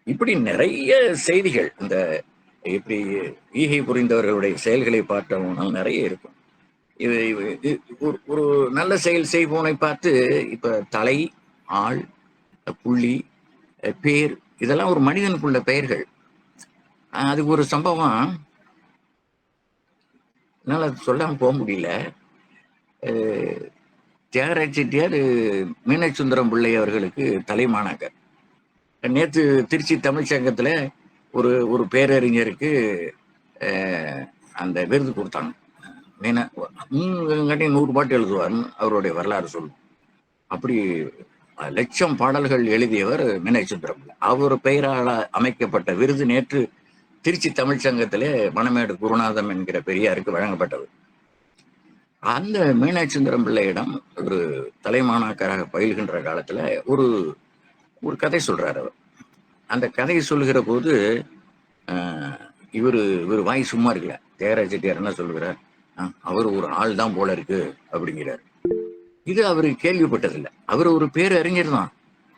இப்படி நிறைய செய்திகள் இந்த இப்படி ஈகை புரிந்தவர்களுடைய செயல்களை பார்த்தவனால் நிறைய இருக்கும். இது ஒரு நல்ல செயல் செய்வோனை பார்த்து இப்ப தலை, ஆள், புள்ளி, பேர் இதெல்லாம் ஒரு மனிதனுக்குள்ள பெயர்கள். அதுக்கு ஒரு சம்பவம் என்னால சொல்லாம போக முடியல. தியாகராஜ செட்டியார் மீனாட்சி சுந்தரம் பிள்ளை அவர்களுக்கு தலைமானாக்கர். நேற்று திருச்சி தமிழ் சங்கத்துல ஒரு பேரறிஞருக்கு அந்த விருது கொடுத்தாங்க. 100 பாட்டு எழுதுவார், அவருடைய வரலாறு சொல்லும். அப்படி லட்சம் பாடல்கள் எழுதியவர் மீனாட்சி சுந்தரம் பிள்ளை. அவர் பெயரால் அமைக்கப்பட்ட விருது நேற்று திருச்சி தமிழ் சங்கத்திலே மணமேடு குருநாதம் என்கிற பெரியாருக்கு வழங்கப்பட்டது. அந்த மீனாட்சி சுந்தரம் பிள்ளையிடம் ஒரு தலைமாணாக்கராக பயில்கின்ற காலத்துல ஒரு கதை சொல்றாரு அவர். அந்த கதையை சொல்லுகிற போது இவர் வாய் சும்மா இருக்கல. தியாகராஜ செட்டியார் என்ன சொல்லுகிறார், அவர் ஒரு ஆள் தான் போல இருக்கு அப்படிங்கிறார். இது அவரு கேள்விப்பட்டதில்லை. அவர் ஒரு பேரறிஞர் தான்,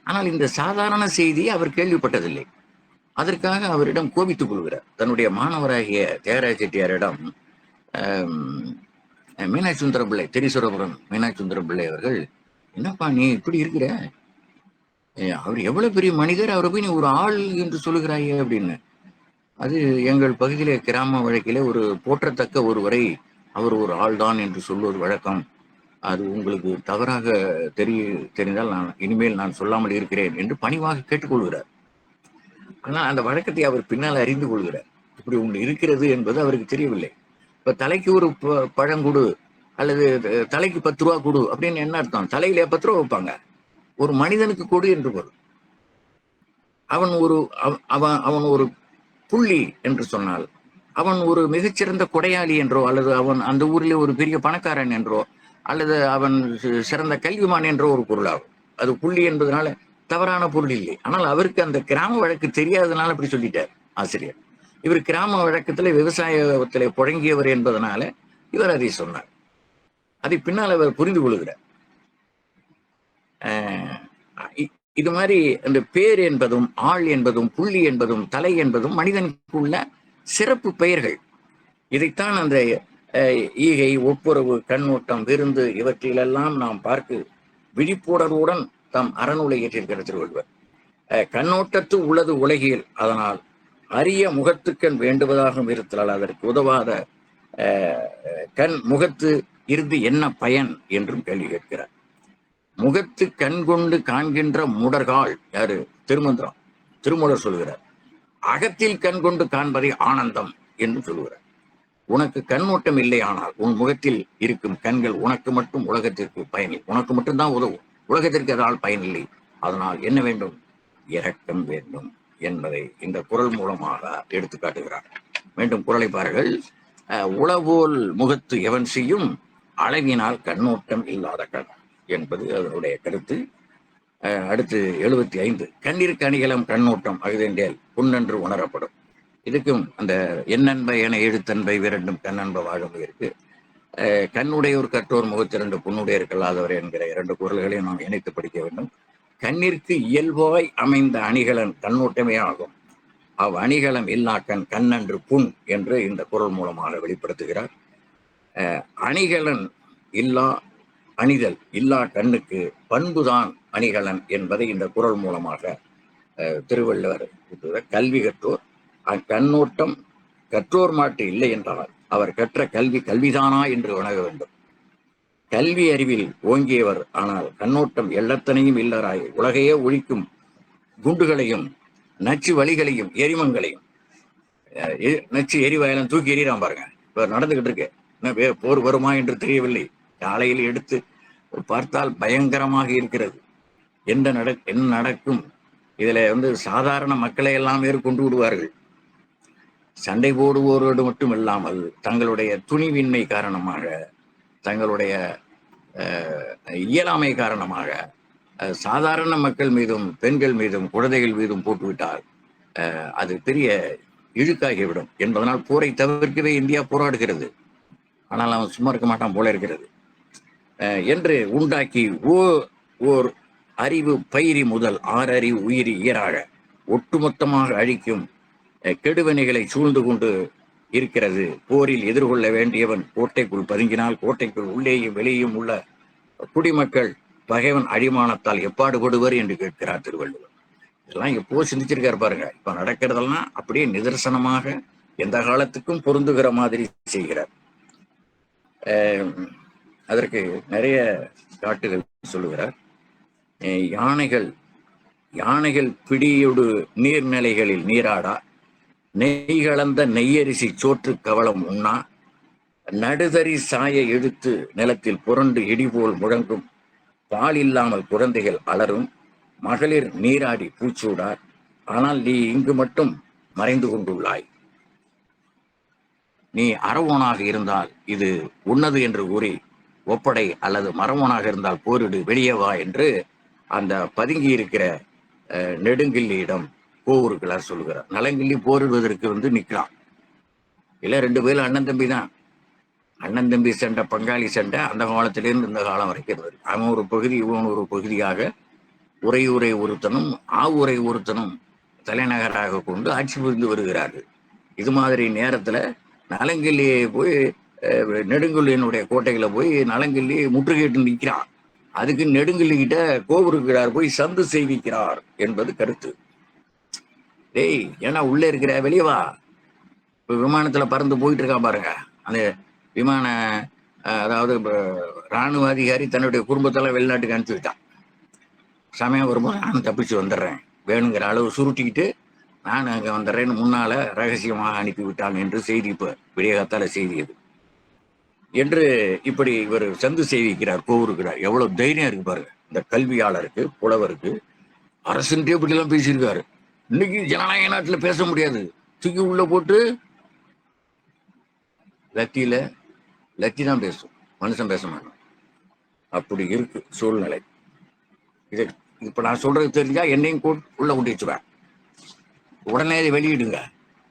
ஆனால் இந்த சாதாரண செய்தியை அவர் கேள்விப்பட்டதில்லை. அதற்காக அவரிடம் கோபித்துக் கொள்கிறார். தன்னுடைய மாணவராகிய தியாகராஜ செட்டியாரிடம் மீனாட்சி சுந்தரம் பிள்ளை, திரிசுரபுரம் மீனாட்சி சுந்தரம் பிள்ளை அவர்கள், என்னப்பா நீ இப்படி இருக்கிற, அவர் எவ்வளவு பெரிய மனிதர், அவரை போய் நீ ஒரு ஆள் என்று சொல்லுகிறாயே அப்படின்னு. அது எங்கள் பகுதியிலே கிராம வழக்கிலே ஒரு போற்றத்தக்க ஒருவரை அவர் ஒரு ஆள் தான் என்று சொல்வது வழக்கம். அது உங்களுக்கு தவறாக தெரிந்தால் இனிமேல் நான் சொல்லாமல் இருக்கிறேன் என்று பணிவாக கேட்டுக்கொள்கிறார். ஆனால் அந்த வழக்கத்தை அவர் பின்னால் அறிந்து கொள்கிறார். இப்படி ஒன்று இருக்கிறது என்பது அவருக்கு தெரியவில்லை. இப்ப தலைக்கு ஒரு பழங்குடு அல்லது தலைக்கு 10 ரூபா கொடு அப்படின்னு என்ன அர்த்தம்? தலையில 10 ரூபா வைப்பாங்க. ஒரு மனிதனுக்கு கொடு என்று பொருள். அவன் ஒரு புள்ளி என்று சொன்னால் அவன் ஒரு மிகச்சிறந்த கொடையாளி என்றோ, அல்லது அவன் அந்த ஊரிலே ஒரு பெரிய பணக்காரன் என்றோ, அல்லது அவன் சிறந்த கல்விமான் என்றோ ஒரு பொருளாகும். அது புள்ளி என்பதனால தவறான பொருள் இல்லை. ஆனால் அவருக்கு அந்த கிராம வழக்கு தெரியாததுனால அப்படி சொல்லிட்டார் ஆசிரியர். இவர் கிராம வழக்கத்துல விவசாயத்திலே புழங்கியவர் என்பதனால இவர் அதை சொன்னார். அதை பின்னால் அவர் புரிந்து கொள்கிறார். இது மாதிரி அந்த பேர் என்பதும் ஆள் என்பதும் புள்ளி என்பதும் தலை என்பதும் மனிதனுக்குள்ள சிறப்பு பெயர்கள். இதைத்தான் அந்த ஈகை, ஒப்புரவு, கண்ணோட்டம், விருந்து இவற்றிலெல்லாம் நாம் பார்க்க விழிப்புணர்வுடன் தம் அறநூலை ஏற்றிருக்கிற திருவள்ளுவர். கண்ணோட்டத்து உள்ளது உலகியல், அதனால் அரிய முகத்துக்கண் வேண்டுவதாகவும் இருத்தலால் அதற்கு உதவாத கண் முகத்து இருந்து என்ன பயன் என்றும் கேள்வி கேட்கிறார். முகத்து கண் கொண்டு காண்கின்ற முடர்கால் யாரு? திருமந்திரம், திருமூலர் சொல்கிறார். அகத்தில் கண் கொண்டு காண்பதை ஆனந்தம் என்று சொல்கிறார். உனக்கு கண்ணோட்டம் இல்லை, ஆனால் உன் முகத்தில் இருக்கும் கண்கள் உனக்கு மட்டும் உலகத்திற்கு பயனில்லை, உனக்கு மட்டும்தான் உதவும், உலகத்திற்கு அதனால் பயனில்லை. அதனால் என்ன வேண்டும்? இரக்கம் வேண்டும் என்பதை இந்த குரல் மூலமாக எடுத்து காட்டுகிறார். மீண்டும் குரலை பாருங்கள். உளவோல் முகத்து எவன் செய்யும் அளவினால் கண்ணோட்டம் இல்லாத கண் என்பது அதனுடைய கருத்து. அடுத்து 75 கண்ணிற்கு அணிகலம் கண்ணோட்டம் அகுதென்றேல் புண்ணென்று உணரப்படும். இதுக்கும் அந்த எண்ணன்ப என எழுத்தன்பை விரண்டும் கண்ணன்ப வாழும் இருக்கு. கண்ணுடையோர் கற்றோர் முகத்திரண்டு புண்ணுடையர் கல்லாதவர் என்கிற 2 குறள்களையும் நாம் இணைத்து படிக்க வேண்டும். கண்ணிற்கு இயல்பாய் அமைந்த அணிகலன் கண்ணோட்டமே ஆகும். அவ் அணிகலம் இல்லா கண்ணன்று புண் என்று இந்த குறள் மூலமாக வெளிப்படுத்துகிறார். அணிகலன் இல்லா அணிதல் இல்லா கண்ணுக்கு பண்புதான் அணிகலன் என்பதை இந்த குறள் மூலமாக திருவள்ளுவர் கல்வி கற்றோர் கண்ணோட்டம் கற்றோர் மாட்டு இல்லை என்றால் அவர் கற்ற கல்விதானா என்று வணங்க வேண்டும். கல்வி அறிவில் ஓங்கியவர் ஆனால் கண்ணோட்டம் எள்ளத்தனையும் இல்லராய் உலகையே ஒழிக்கும் குண்டுகளையும் நச்சு வழிகளையும் எரிமங்களையும் நச்சு எரிவாயெல்லாம் தூக்கி எறிகிறான் பாருங்க. இப்ப நடந்துகிட்டு இருக்கு. போர் வருமா என்று தெரியவில்லை. காலையில் எடுத்து பார்த்தால் பயங்கரமாக இருக்கிறது. என்ன நடக்கும்? இதுல சாதாரண மக்களை எல்லாம் கொண்டு விடுவார்கள். சண்டை போடுவோரோடு மட்டும் இல்லாமல் தங்களுடைய துணிவின்மை காரணமாக, தங்களுடைய இயலாமை காரணமாக சாதாரண மக்கள் மீதும் பெண்கள் மீதும் குழந்தைகள் மீதும் போட்டுவிட்டால் அது பெரிய இழுக்காகிவிடும் என்பதனால் போரை தவிர்க்கவே இந்தியா போராடுகிறது. ஆனால் அவன் சும்மா இருக்க மாட்டான் போல இருக்கிறது என்று உண்டாக்கி ஓர் அறிவு பயிரி முதல் 6 அறிவு உயிரி ஈராக ஒட்டுமொத்தமாக அழிக்கும் கெடுவினைகளை சூழ்ந்து கொண்டு இருக்கிறது. போரில் எதிர்கொள்ள வேண்டியவன் கோட்டைக்குள் பதுங்கினால் கோட்டைக்குள் உள்ளேயும் வெளியும் உள்ள குடிமக்கள் பகைவன் அடிமானத்தால் எப்பாடுபடுவர் என்று கேட்கிறார் திருவள்ளுவர். இதெல்லாம் எப்போ சிந்திச்சிருக்காரு பாருங்க. இப்ப நடக்கிறதெல்லாம் அப்படியே நிதர்சனமாக எந்த காலத்துக்கும் பொருந்துகிற மாதிரி செய்கிறார். அதற்கு நிறைய காட்டுகள் சொல்லுகிறார். யானைகள் பிடியொடு நீர்நிலைகளில் நீராடா, நெய் கலந்த நெய்யரிசி சோற்று கவளம் உண்ணா, நடுதறி சாய எடுத்து நிலத்தில் புரண்டு இடிபோல் முழங்கும், பால் இல்லாமல் குழந்தைகள் அலரும், மகளிர் நீராடி பூச்சூடார், ஆனால் நீ இங்கு மட்டும் மறைந்து கொண்டுள்ளாய். நீ அறவோனாக இருந்தால் இது உன்னது என்று கூறி ஒப்படை, அல்லது மரவோனாக இருந்தால் போரிடு, வெளியே வா என்று அந்த பதுங்கி இருக்கிற நெடுங்கிள்ளியிடம் கோவூருக்கிறார் சொல்லுகிறார். நலங்கிள்ளி போரிடுவதற்கு நிற்கிறான். இல்லை 2 பேரும் அண்ணன் தம்பி தான். அண்ணன் தம்பி சண்டை, பங்காளி சண்டை அந்த காலத்திலிருந்து இந்த காலம் வரைக்கும் இருக்கு. அவன் ஒரு பகுதி இவன் ஒரு பகுதியாக உரை ஒருத்தனும் ஆவுரை ஒருத்தனும் தலைநகராக கொண்டு ஆட்சி புரிந்து வருகிறார்கள். இது மாதிரி நேரத்துல நலங்கிள்ளியை போய் நெடுங்கிள்ளியினுடைய கோட்டைகளை போய் நலங்கிள்ளி முற்றுகையிட்டு நிற்கிறான். அதுக்கு நெடுங்கிள்ளிக்கிட்ட கோவூருக்கிறார் போய் சந்து செய்விக்கிறார் என்பது கருத்து. டேய், ஏன்னா உள்ளே இருக்கிற வெளியே வா. இப்போ விமானத்துல பறந்து போயிட்டு இருக்கா பாருங்க. அந்த விமான அதாவது இராணுவ அதிகாரி தன்னுடைய குடும்பத்தெல்லாம் வெளிநாட்டுக்கு அனுப்பிச்சு விட்டான். சமயம் வரும்போது நான் தப்பிச்சு வந்துடுறேன், வேணுங்கிற அளவு சுருட்டிக்கிட்டு நான் அங்கே வந்துடுறேன்னு முன்னால ரகசியமாக அனுப்பி விட்டான் என்று செய்தி இப்போ விடியகாத்தால செய்தி அது என்று இப்படி இவர் சந்து செய்விக்கிறார், கோவூருக்கிறார். எவ்வளவு தைரியம் இருக்கு பாருங்க இந்த கல்வியாளருக்கு, புலவருக்கு. அரசன் இப்படிலாம் பேசியிருக்காரு. இன்னைக்கு ஜனநாயக நாட்டில் பேச முடியாது. தூக்கி உள்ள போட்டு லத்தி தான் பேசும், மனுஷன் பேச மாட்டான். அப்படி இருக்கு சூழ்நிலை. இப்ப நான் சொல்றது தெரிஞ்சா என்னையும் உள்ள கொண்டு வச்சுவேன். உடனே இதை வெளியிடுங்க.